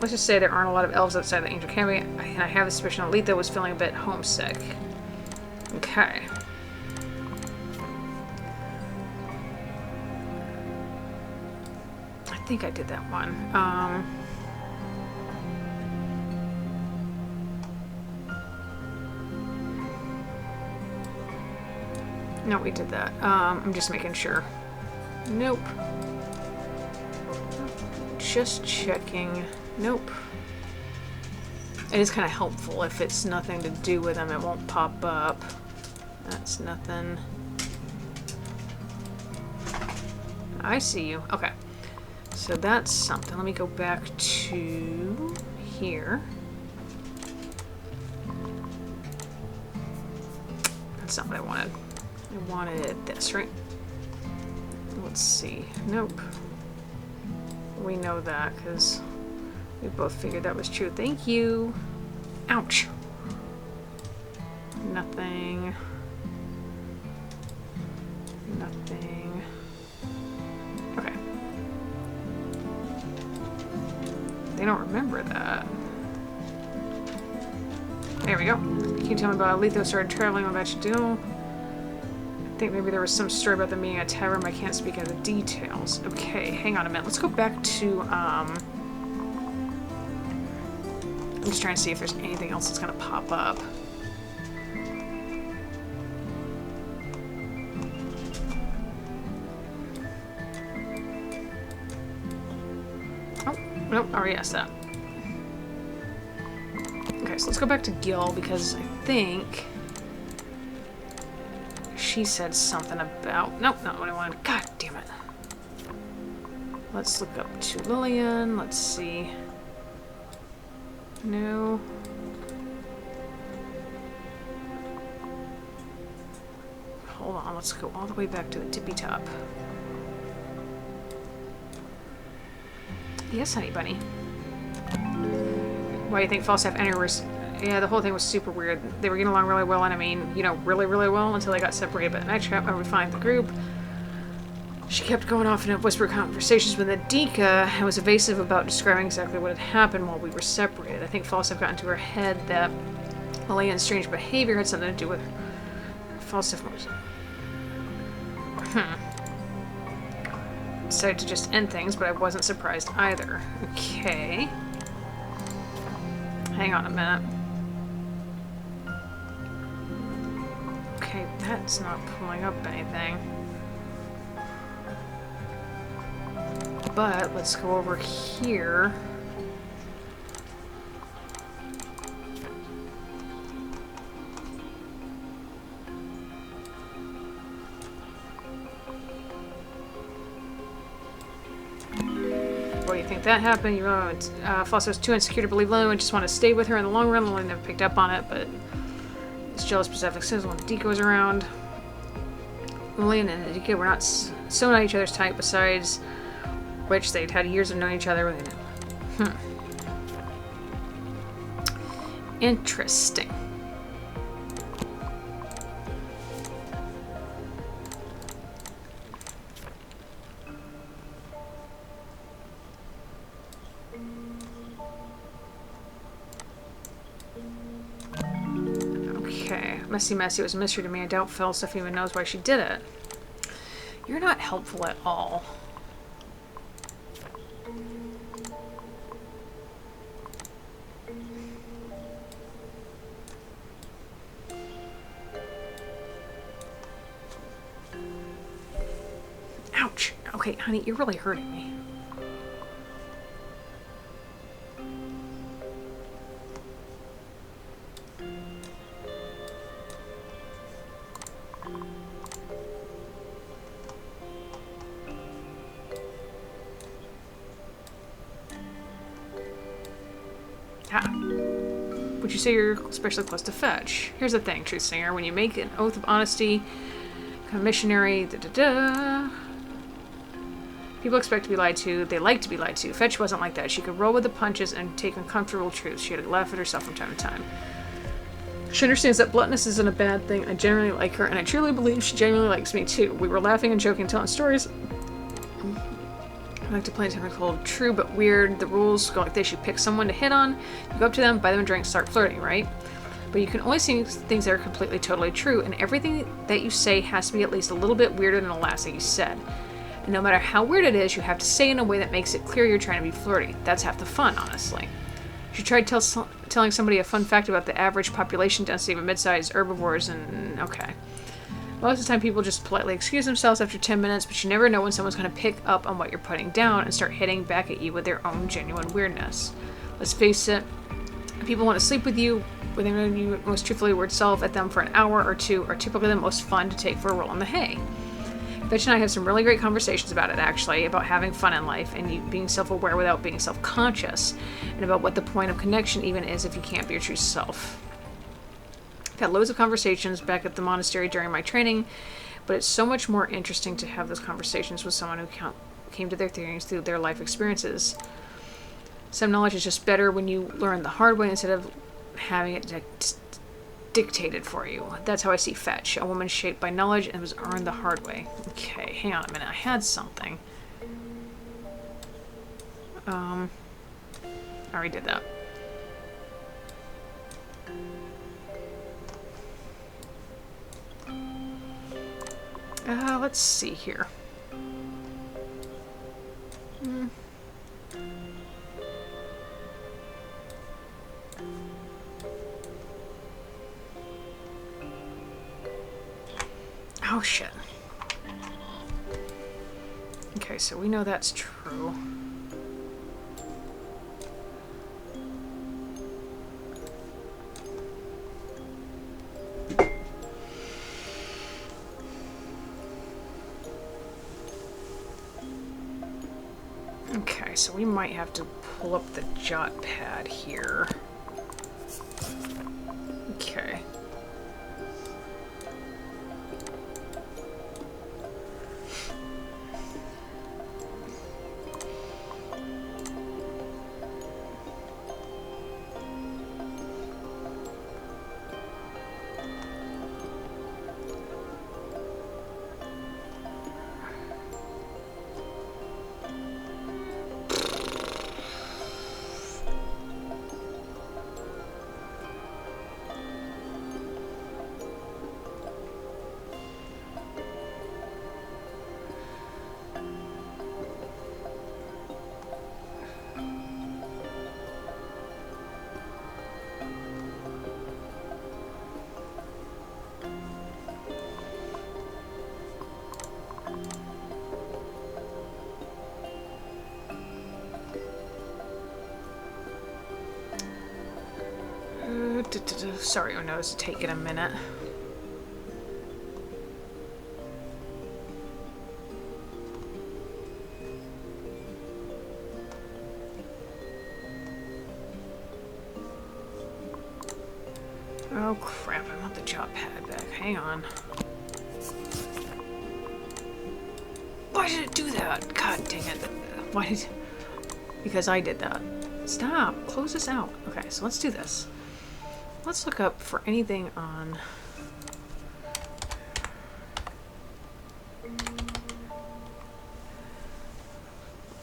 Let's just say there aren't a lot of elves outside the Angel Academy, and I have a suspicion that Letho was feeling a bit homesick. Okay. I think I did that one. No, we did that. I'm just making sure. Nope. Just checking. Nope. It is kind of helpful if it's nothing to do with them, it won't pop up. That's nothing. I see you. Okay. So that's something. Let me go back to here. That's not what I wanted. I wanted this, right? Let's see. Nope. We know that because we both figured that was true. Thank you. Ouch. Nothing. Nothing. Okay. They don't remember that. There we go. Can you tell me about Letho started traveling? What about you do? I think maybe there was some story about them being at a tavern, but I can't speak of the details. Okay, hang on a minute. Let's go back to, I'm just trying to see if there's anything else that's gonna pop up. Oh, nope, already asked that. Okay, so let's go back to Gil, because I think she said something about... Nope, not what I wanted. God damn it. Let's look up to Lillian. Let's see. No. Hold on, let's go all the way back to the tippy top. Yes, honey bunny. Why do you think Falstaff and her were... Yeah, the whole thing was super weird. They were getting along really well, and I mean, you know, really, really well until they got separated. But night trap, I would find the group. She kept going off into whisper conversations with Adika and was evasive about describing exactly what had happened while we were separated. I think Falstaff got into her head that Lillian's strange behavior had something to do with her. Falstaff was... Decided to just end things, but I wasn't surprised either. Okay. Hang on a minute. Okay, that's not pulling up anything. But let's go over here. What do you think that happened? You know, Foster was too insecure to believe Lillian and just want to stay with her in the long run. Lillian never picked up on it, but it's jealous Pacific says when Adika was around. Lillian and Adika were not so not each other's type, besides which they'd had years of knowing each other. Interesting. Okay, Messy was a mystery to me. I doubt Falstaff even knows why she did it. You're not helpful at all. Ouch. Okay, honey, you're really hurting me. Would you say you're especially close to Fetch? Here's the thing, Truthsinger. When you make an oath of honesty, missionary, people expect to be lied to. They like to be lied to. Fetch wasn't like that. She could roll with the punches and take uncomfortable truths. She had to laugh at herself from time to time. She understands that bluntness isn't a bad thing. I generally like her, and I truly believe she genuinely likes me too. We were laughing and joking, telling stories. I like to play something called True But Weird. The rules go like this. You pick someone to hit on, you go up to them, buy them a drink, start flirting, right? But you can only say things that are completely, totally true, and everything that you say has to be at least a little bit weirder than the last thing you said. And no matter how weird it is, you have to say it in a way that makes it clear you're trying to be flirty. That's half the fun, honestly. She tried telling somebody a fun fact about the average population density of a mid-sized herbivores, and okay. Most of the time people just politely excuse themselves after 10 minutes, but you never know when someone's going to pick up on what you're putting down and start hitting back at you with their own genuine weirdness. Let's face it, if people want to sleep with you, when they're going to be most truthfully word self at them for an hour or two are typically the most fun to take for a roll in the hay. Fetch and I have some really great conversations about it, actually, about having fun in life and you being self-aware without being self-conscious, and about what the point of connection even is if you can't be your true self. I've had loads of conversations back at the monastery during my training, but it's so much more interesting to have those conversations with someone who came to their theories through their life experiences. Some knowledge is just better when you learn the hard way instead of having it dictated for you. That's how I see Fetch, a woman shaped by knowledge and was earned the hard way. Okay, hang on a minute. I had something. I already did that. Let's see here. Oh shit. Okay, so we know that's true. Okay, so we might have to pull up the jot pad here. Okay. Sorry, I know it's taking a minute. Oh crap, I want the jot pad back. Hang on. Why did it do that? God dang it. Why did... Because I did that. Stop. Close this out. Okay, so let's do this. Let's look up for anything on...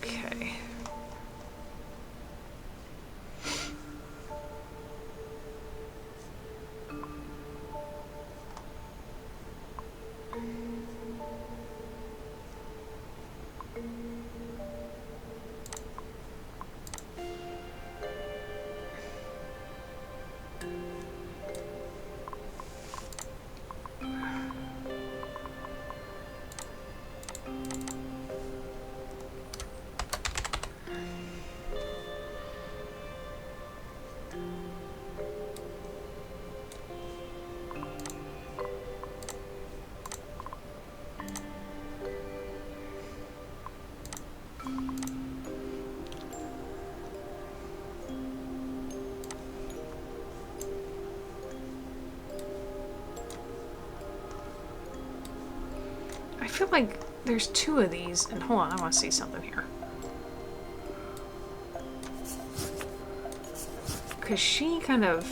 Okay. I feel like there's two of these, and hold on, I want to see something here. Because she kind of...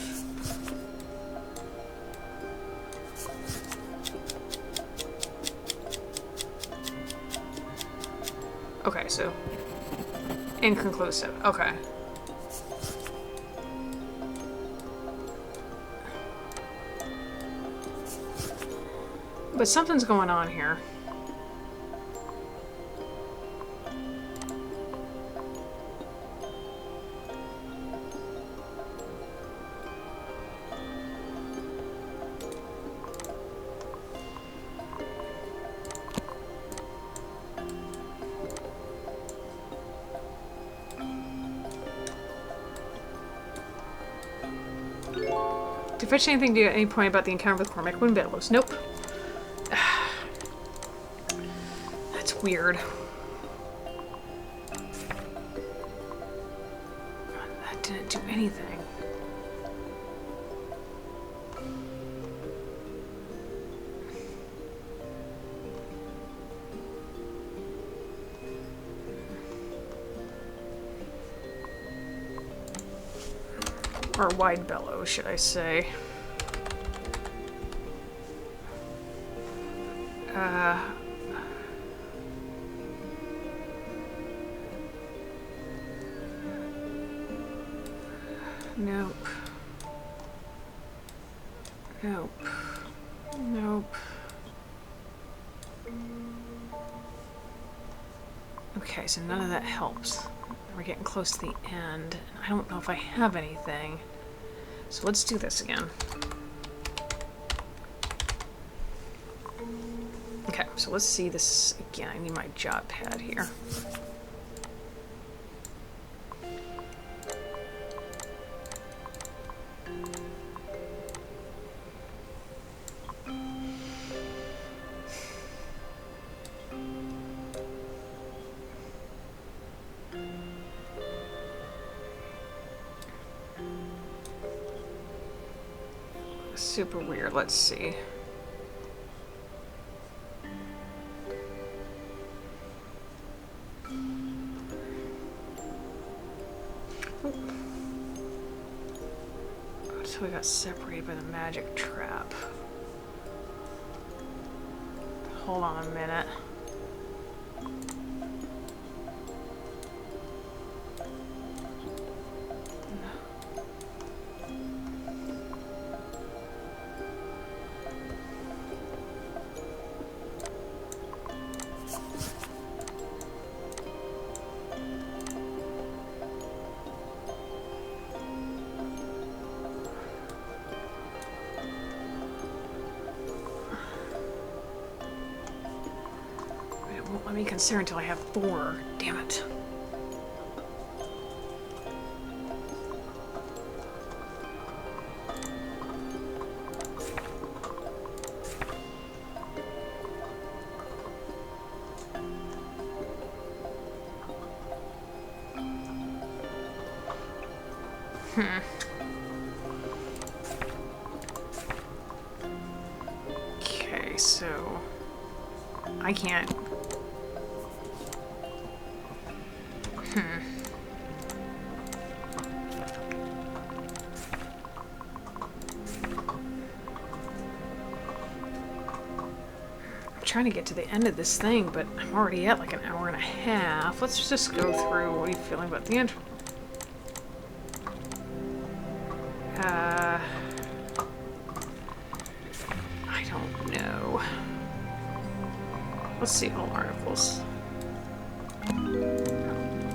Okay, so... Inconclusive. Okay. But something's going on here. To fetch anything to you at any point about the encounter with Cormac Windbellows. Nope. That's weird. That didn't do anything. Or wide bellow, should I say. Nope. Nope. Nope. Okay, so none of that helps. We're getting close to the end. I don't know if I have anything. So let's do this again. Okay, so let's see this again. I need my job pad here. Super weird. Let's see. So we got separated by the magic trap. Hold on a minute. Let me consider until I have 4. Damn it. Okay, so I can't. Trying to get to the end of this thing, but I'm already at like an hour and a half. Let's just go through. What are you feeling about the intro? I don't know. Let's see all articles.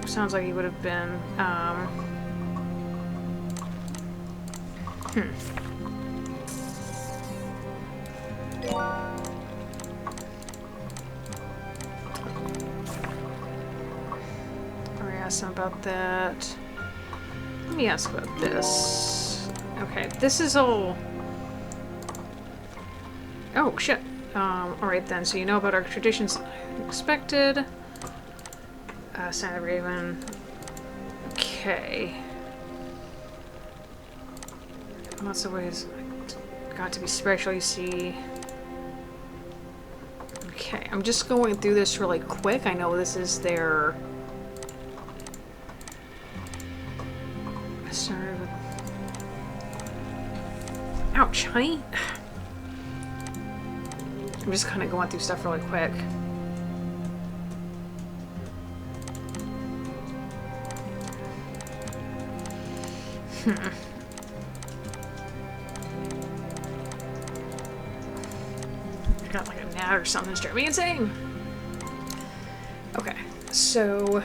Sounds like he would have been, Ask him about that. Let me ask about this. Okay, this is all... Oh, shit. Alright then, so you know about our traditions expected. Sign of the Raven. Okay. Lots of ways got to be special, you see. Okay, I'm just going through this really quick. I know this is their... Started with... Ouch, honey. I'm just kind of going through stuff really quick. I got like a gnat or something that's driving me insane. Okay, so...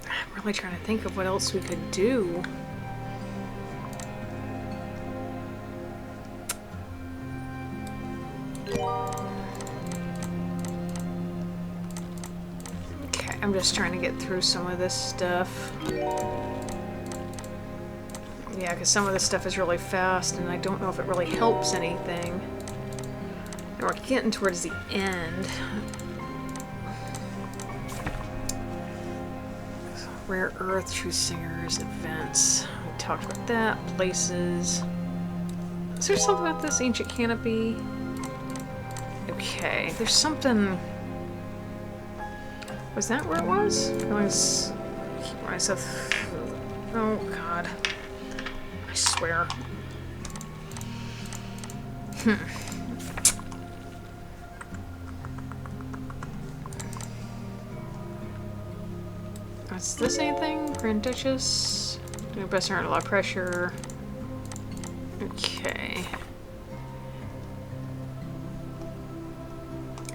I'm really trying to think of what else we could do. Okay, I'm just trying to get through some of this stuff. Yeah, because some of this stuff is really fast, and I don't know if it really helps anything. And we're getting towards the end. Rare Earth, Truthsingers, events. We talked about that. Places. Is there something about this ancient canopy? Okay, there's something... Was that where it was? I always keep myself... Oh, God. I swear. Is this anything? Grand Duchess? Doing best under a lot of pressure. Okay.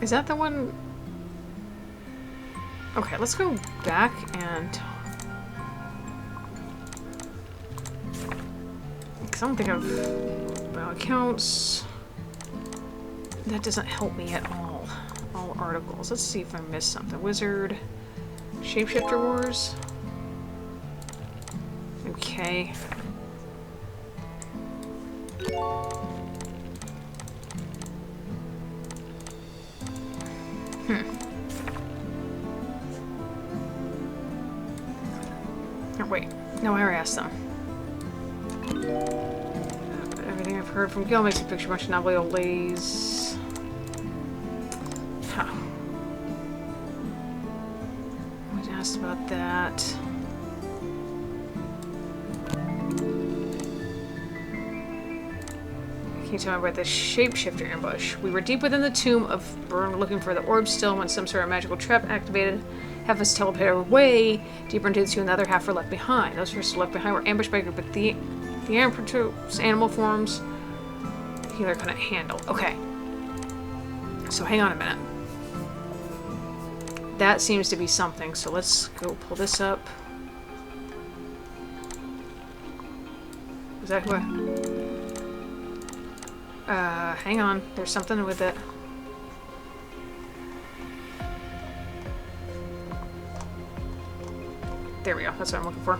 Is that the one? Okay, let's go back and... Because I don't think I've... Well, accounts... That doesn't help me at all. All articles. Let's see if I missed something. Wizard... Shapeshifter Wars? Okay. Oh, wait. No, I already asked them. Everything I've heard from Gil makes me picture a bunch of knobbly old ladies. Huh. We asked about that. Can you tell me about the shapeshifter ambush? We were deep within the tomb of Burn looking for the orb still when some sort of magical trap activated. Half of us teleported away deeper into the tomb, and the other half were left behind. Those first left behind were ambushed by a group of the animal forms the healer couldn't handle. Okay. So hang on a minute. That seems to be something, so let's go pull this up. Is that what? Hang on. There's something with it. There we go. That's what I'm looking for.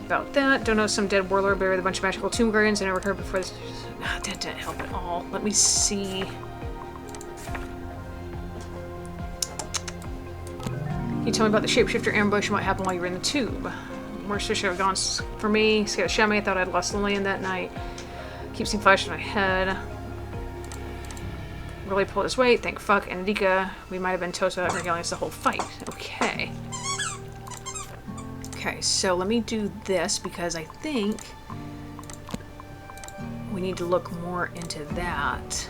About that. Don't know some dead warlord buried with a bunch of magical tomb guardians I never heard before this. That didn't help at all. Let me see. Can you tell me about the shapeshifter ambush and what happened while you were in the tube? More should have gone for me. Scared Shami. I thought I'd lost Lillian that night. Keeps seeing flash in my head. Really pulled his weight. Thank fuck. And Adika. We might have been toast without regaling us the whole fight. Okay. Okay, so let me do this because I think we need to look more into that.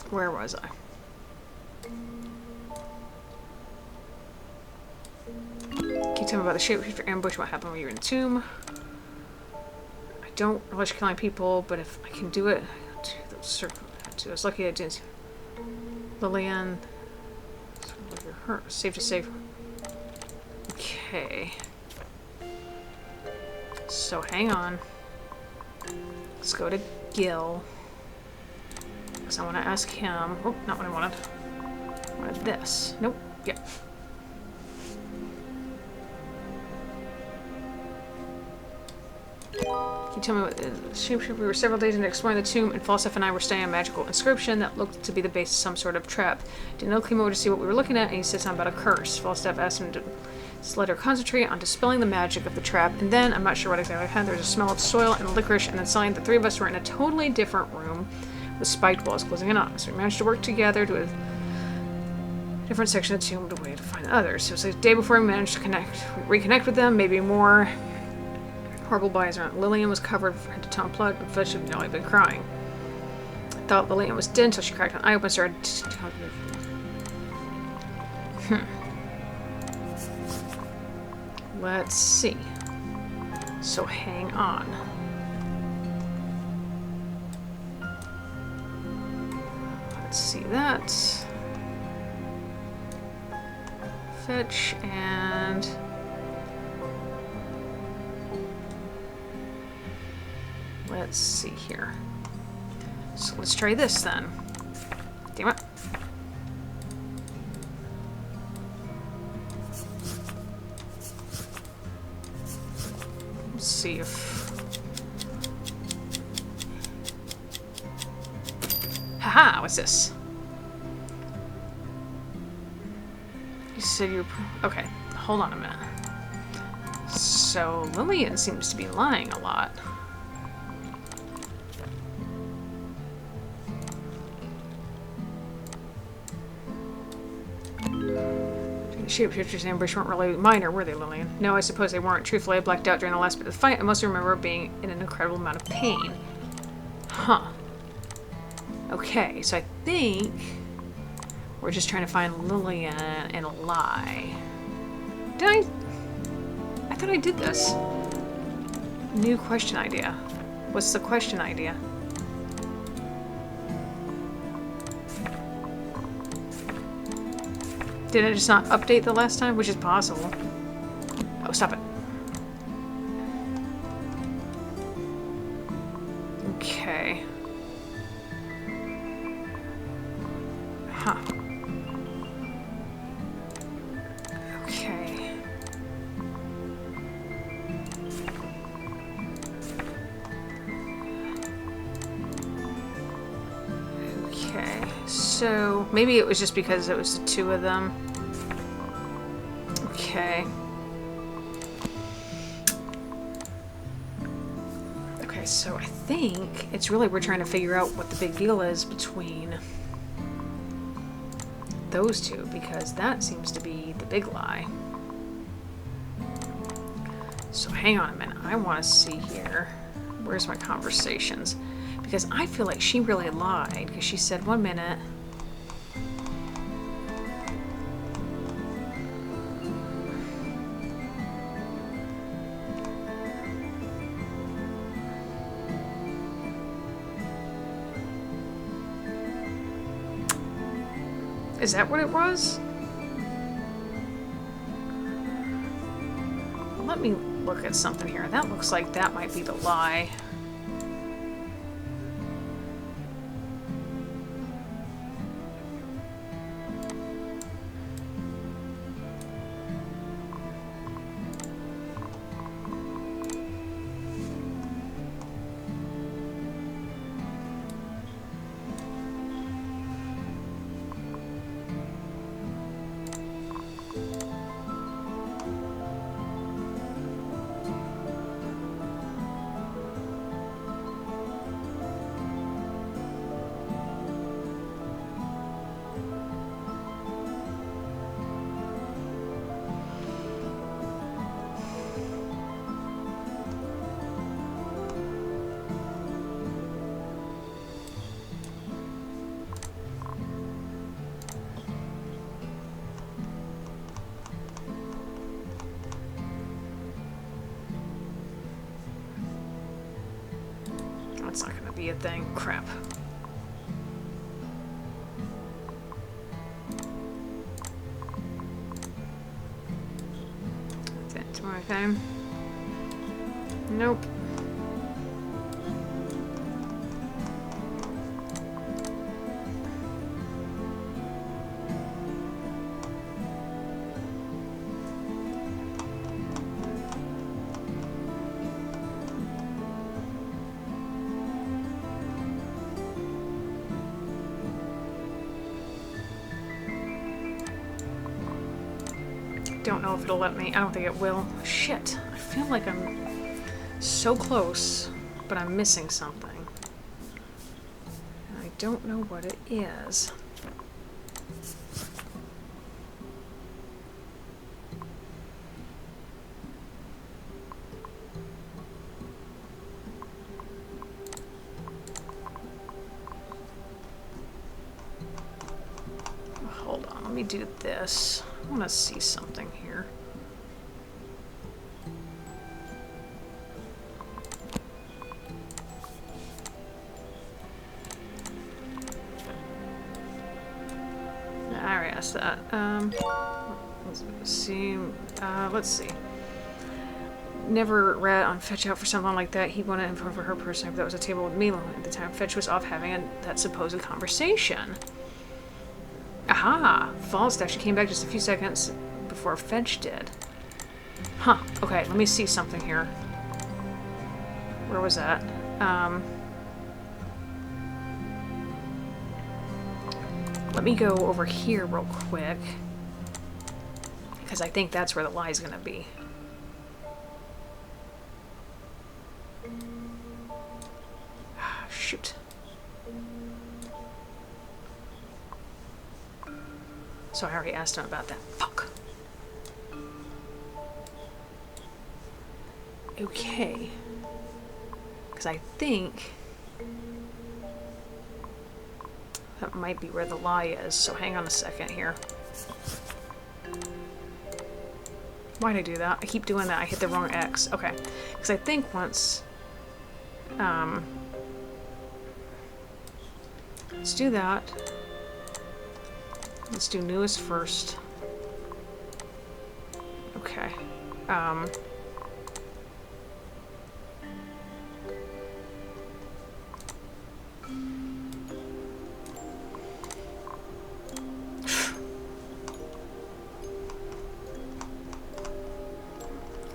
Where was I? Can you tell me about the shapeshifter ambush? What happened when you were in the tomb? I don't relish killing people, but if I can do it, I was lucky I didn't. Lillian. Her. Safe to save. Okay. So hang on. Let's go to Gil. Because I want to ask him. Oh, not what I wanted. I wanted this. Nope. Yep. Can you tell me what the shapeshifter? We were several days into exploring the tomb, and Falstaff and I were studying a magical inscription that looked to be the base of some sort of trap. Danilo came over to see what we were looking at, and he said something about a curse. Falstaff asked him to let her concentrate on dispelling the magic of the trap, and then, I'm not sure what exactly happened, there was a smell of soil and licorice, and then suddenly the three of us were in a totally different room with spiked walls closing in on us. We managed to work together to a different section of the tomb to wait to find others. So it was the day before we managed to reconnect with them, maybe more. Horrible bodies around. Lillian was covered from head to toe in blood, and flesh had only been crying. I thought Lillian was dead until she cracked an eye open and started. Let's see. So hang on. Let's see that. Fetch and. Let's see here. So let's try this then. Damn it. Let's see if... Haha, what's this? You said you're... Okay, hold on a minute. So Lillian seems to be lying a lot. Shapeshifters ambush weren't really minor, were they, Lillian? No, I suppose they weren't. Truthfully, I blacked out during the last bit of the fight. I mostly remember being in an incredible amount of pain. Huh. Okay, so I think We're just trying to find Lillian and lie. I thought I did this. New question idea. What's the question idea? Did I just not update the last time? Which is possible. Oh, stop it. Okay. Huh. Okay. Okay. So, maybe it was just because it was the two of them. Okay. Okay, so I think it's really we're trying to figure out what the big deal is between those two, because that seems to be the big lie. So hang on a minute. I want to see here. Where's my conversations? Because I feel like she really lied, because she said 1 minute. Is that what it was? Let me look at something here. That looks like that might be the lie. That's not gonna be a thing. Crap. That's it. Okay. Nope. Don't know if it'll let me. I don't think it will. Shit. I feel like I'm so close, but I'm missing something. And I don't know what it is. Hold on. Let me do this. I want to see something here. I already asked that. Let's see. Let's see. Never rat on Fetch out for something like that. He wanted info for her personally, but that was a table with Milo at the time. Fetch was off having that supposed conversation. Aha! Falstaff. She came back just a few seconds before Fetch did. Huh. Okay, let me see something here. Where was that? Let me go over here real quick, because I think that's where the lie is going to be. Shoot. So I already asked him about that. Fuck. Okay. Because I think... That might be where the lie is, so hang on a second here. Why'd I do that? I keep doing that. I hit the wrong X. Okay. Because I think once... let's do that. Let's do newest first. Okay.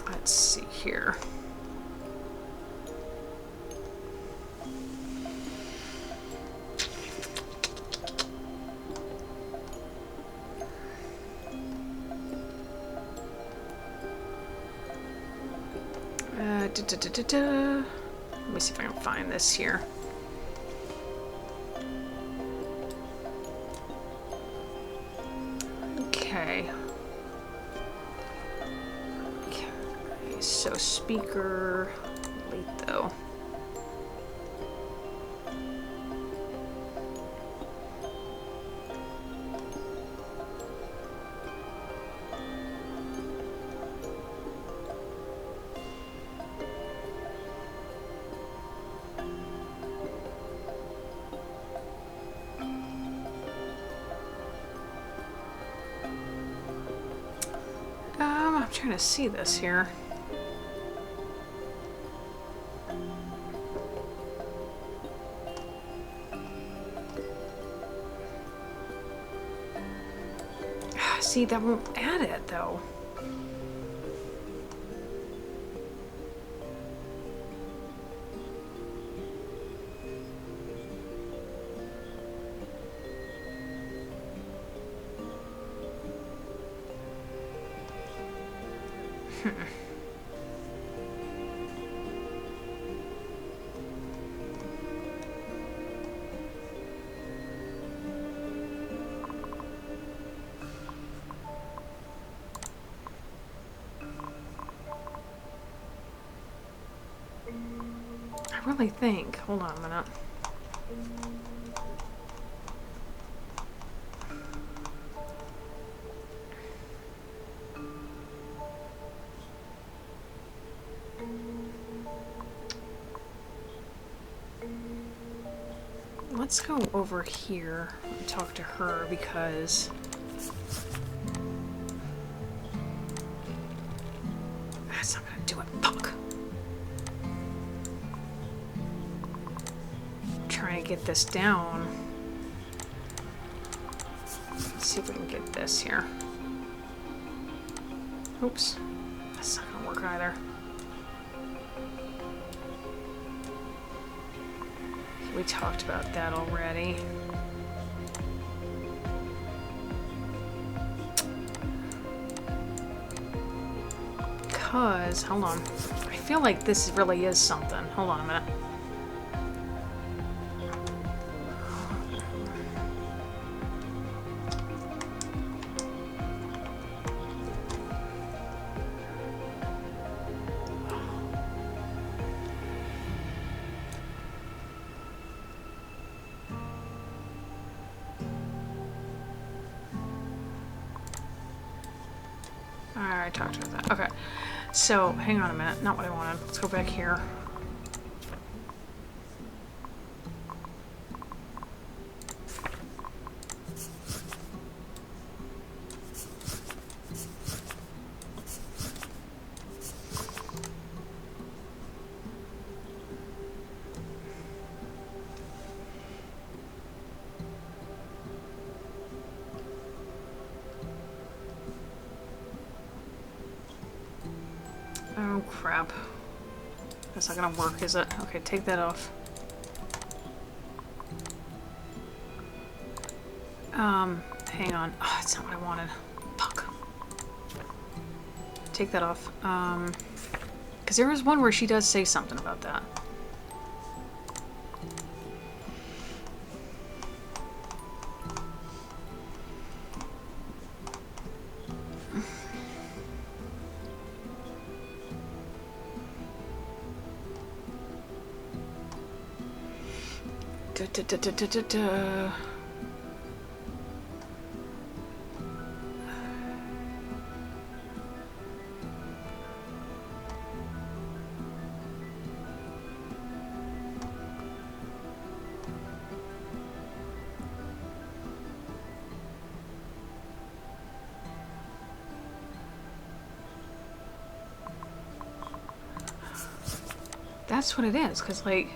Let's see here. Let me see if I can find this here. Okay. Okay, so speaker, late though. I'm trying to see this here. See, that won't add it though. I really think, hold on a minute. Let's go over here and talk to her because that's not gonna do it. Fuck. Trying to get this down. Let's see if we can get this here. Oops. That's not gonna work either. We talked about that already. Because, hold on. I feel like this really is something. Hold on a minute. I talked about that. Okay. So, hang on a minute. Not what I wanted. Let's go back here. Oh crap. That's not gonna work, is it? Okay, take that off. Hang on. Oh, that's not what I wanted. Fuck. Take that off. Because there was one where she does say something about that. That's what it is, because, like...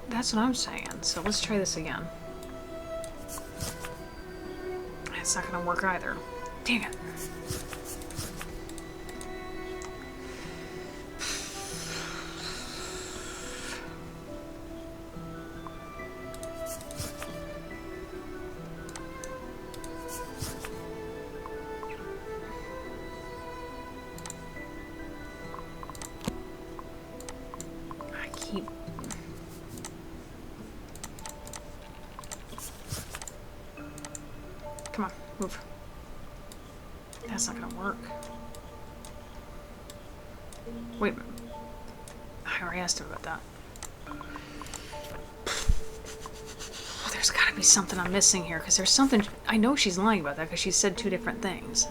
That's what I'm saying. So let's try this again. It's not gonna work either. Dang it. Come on, move. That's not gonna work. Wait a minute. I already asked him about that. Oh, there's gotta be something I'm missing here, because there's something... I know she's lying about that, because she said 2 different things.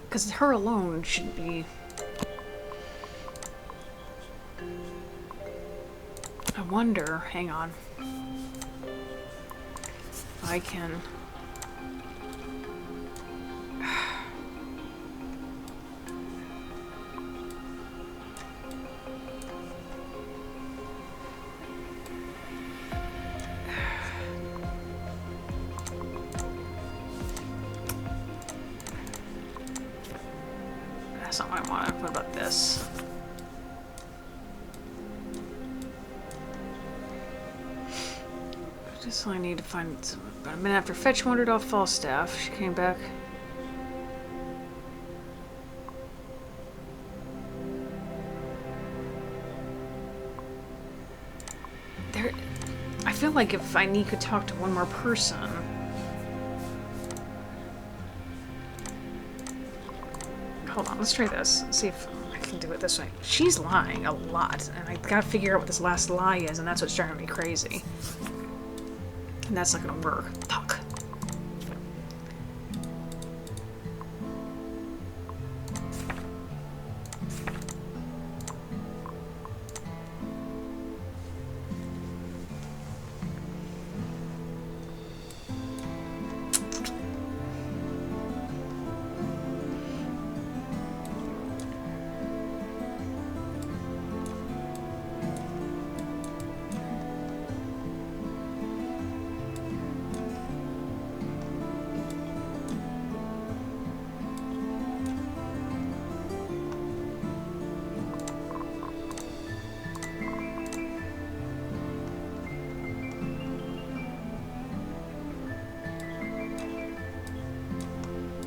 Because her alone should be... I wonder... Hang on. I can... That's not what I want. What about this? Just I need to find some... About a minute after Fetch wandered off Falstaff, she came back. There... I feel like if I could talk to one more person... Hold on, let's try this. Let's see if I can do it this way. She's lying a lot, and I gotta figure out what this last lie is, and that's what's driving me crazy. And that's not gonna work. Fuck.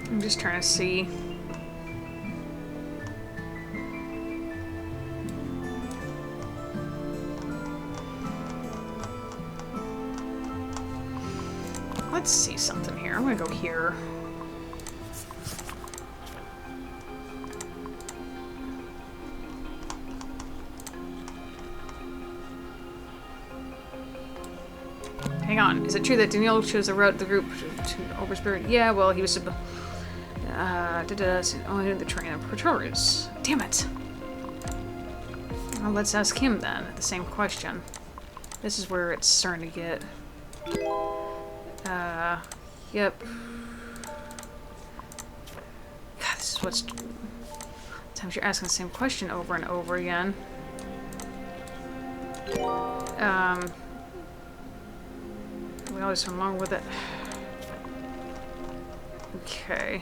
I'm just trying to see. Let's see something here. I'm gonna go here. Hang on. Is it true that Daniel chose the route the group to Oberspirit? Yeah, well, he was supposed... only the train of patrollers. Damn it. Well, let's ask him then, the same question. This is where it's starting to get... Yep. God, this is what's... Sometimes you're asking the same question over and over again. We always went along with it. Okay.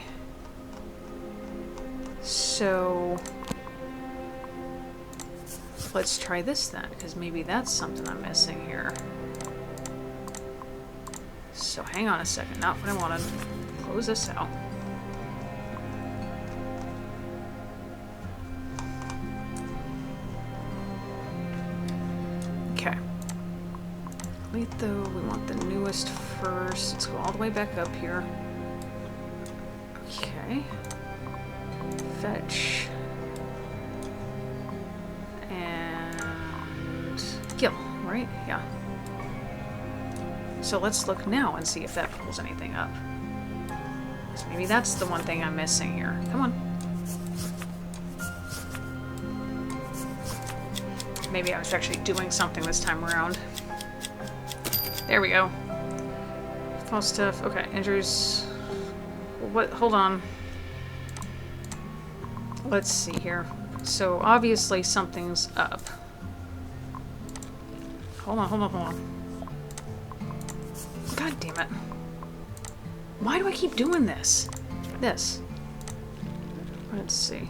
So... let's try this then, because maybe that's something I'm missing here. So hang on a second, not what I wanted. Close this out. Okay. Letho, we want the newest first. Let's go all the way back up here. Okay. Fetch. And... kill, right? Yeah. So let's look now and see if that pulls anything up. So maybe that's the one thing I'm missing here. Come on. Maybe I was actually doing something this time around. There we go. False stuff. Okay, injuries. What? Hold on. Let's see here. So obviously something's up. Hold on, hold on, hold on. God damn it. Why do I keep doing this? This. Let's see.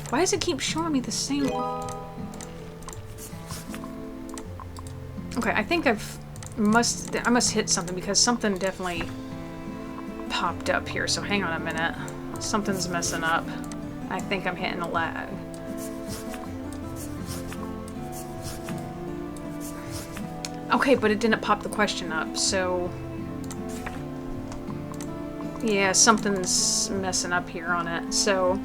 Why does it keep showing me the same? Okay, I think I must hit something because something definitely popped up here. So hang on a minute. Something's messing up. I think I'm hitting a lag. Okay, but it didn't pop the question up, so... Yeah, something's messing up here on it. So,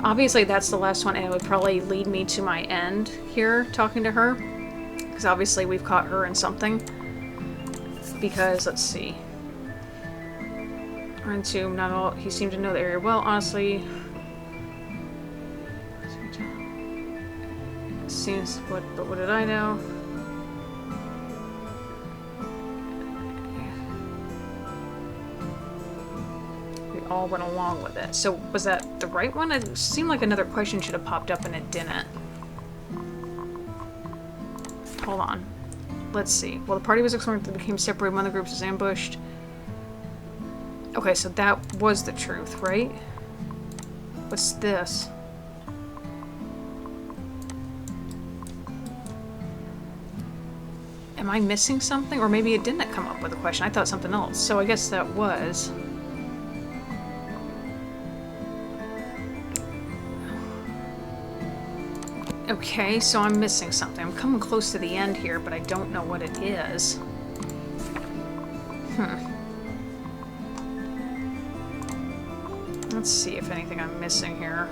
obviously that's the last one, and it would probably lead me to my end here, talking to her. Because obviously we've caught her in something. Because, let's see. Run to, not all, he seemed to know the area well, honestly. Seems, but what did I know? All went along with it. So was that the right one? It seemed like another question should have popped up and it didn't. Hold on. Let's see. Well, the party was exploring, became separated, one of the groups was ambushed. Okay, so that was the truth, right? What's this? Am I missing something? Or maybe it didn't come up with a question. I thought something else. So I guess that was... Okay, so I'm missing something. I'm coming close to the end here, but I don't know what it is. Let's see if anything I'm missing here.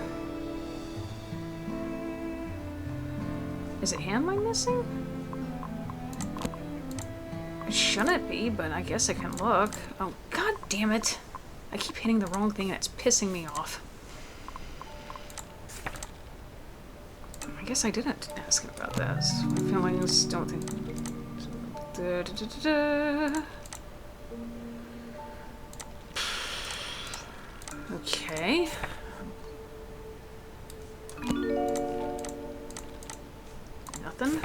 Is it hand I'm missing? It shouldn't be, but I guess I can look. Oh, god damn it. I keep hitting the wrong thing and it's pissing me off. I guess I didn't ask him about this. My feelings don't think... Okay. Nothing.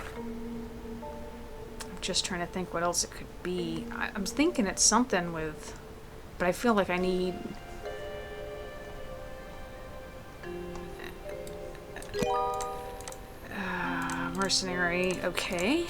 I'm just trying to think what else it could be. I'm thinking it's something with... But I feel like I need... mercenary, okay.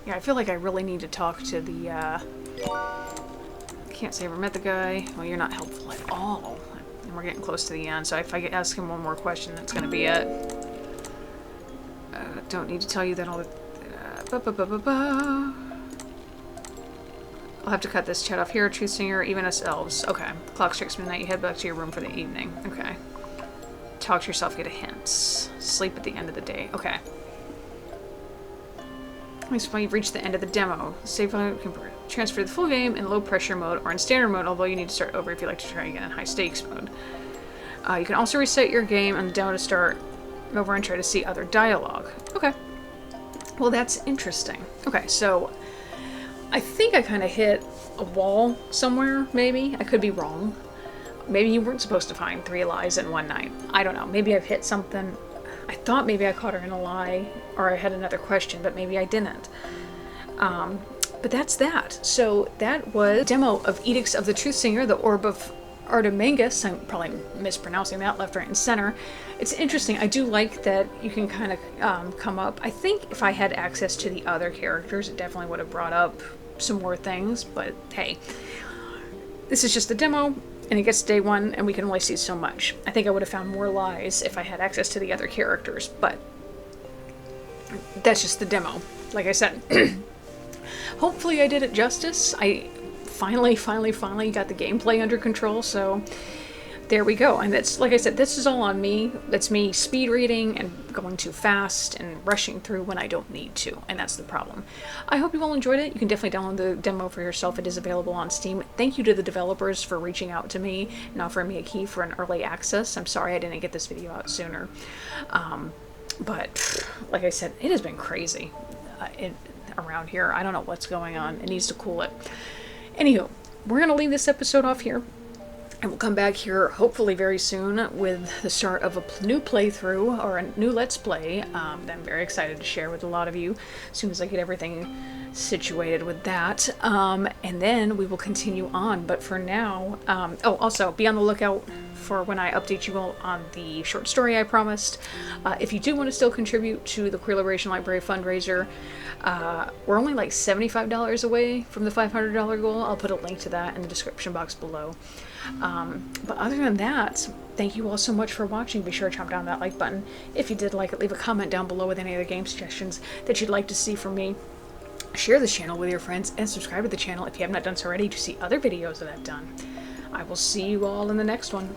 Yeah, I feel like I really need to talk to the, I can't say I ever met the guy. Well, you're not helpful at all. And we're getting close to the end, so if I ask him one more question, that's gonna be it. Don't need to tell you that all the... I'll have to cut this chat off here. Truthsinger, even us elves. Okay. Clock strikes midnight. You head back to your room for the evening. Okay. Talk to yourself, get a hint. Sleep at the end of the day. Okay. At least when you've reached the end of the demo. Save file can transfer the full game in low pressure mode or in standard mode, although you need to start over if you'd like to try again in high stakes mode. You can also reset your game and the demo to start over and try to see other dialogue. Okay. Well, that's interesting. Okay, so I think I kind of hit a wall somewhere, maybe. I could be wrong. Maybe you weren't supposed to find 3 lies in one night. I don't know. Maybe I've hit something. I thought maybe I caught her in a lie, or I had another question, but maybe I didn't. But that's that. So that was a demo of Edicts of the Truthsinger, the Orb of Artemagus. I'm probably mispronouncing that left, right, and center. It's interesting. I do like that you can kind of come up. I think if I had access to the other characters, it definitely would have brought up some more things, but hey. This is just the demo, and it gets day 1, and we can only see so much. I think I would have found more lies if I had access to the other characters, but that's just the demo. Like I said, hopefully I did it justice. I finally got the gameplay under control, so there we go. And that's, like I said, this is all on me. That's me speed reading and going too fast and rushing through when I don't need to. And that's the problem. I hope you all enjoyed it. You can definitely download the demo for yourself. It is available on Steam. Thank you to the developers for reaching out to me and offering me a key for an early access. I'm sorry I didn't get this video out sooner. But like I said, it has been crazy around here. I don't know what's going on. It needs to cool it. Anywho, we're going to leave this episode off here. And we'll come back here hopefully very soon with the start of a new playthrough or a new Let's Play that I'm very excited to share with a lot of you as soon as I get everything situated with that. And then we will continue on. But for now, oh, also be on the lookout for when I update you all on the short story I promised. If you do want to still contribute to the Queer Liberation Library fundraiser, we're only like $75 away from the $500 goal. I'll put a link to that in the description box below. But other than that, thank you all so much for watching. Be sure to chomp down that like button. If you did like it, leave a comment down below with any other game suggestions that you'd like to see from me. Share this channel with your friends and subscribe to the channel if you have not done so already to see other videos that I've done. I will see you all in the next one.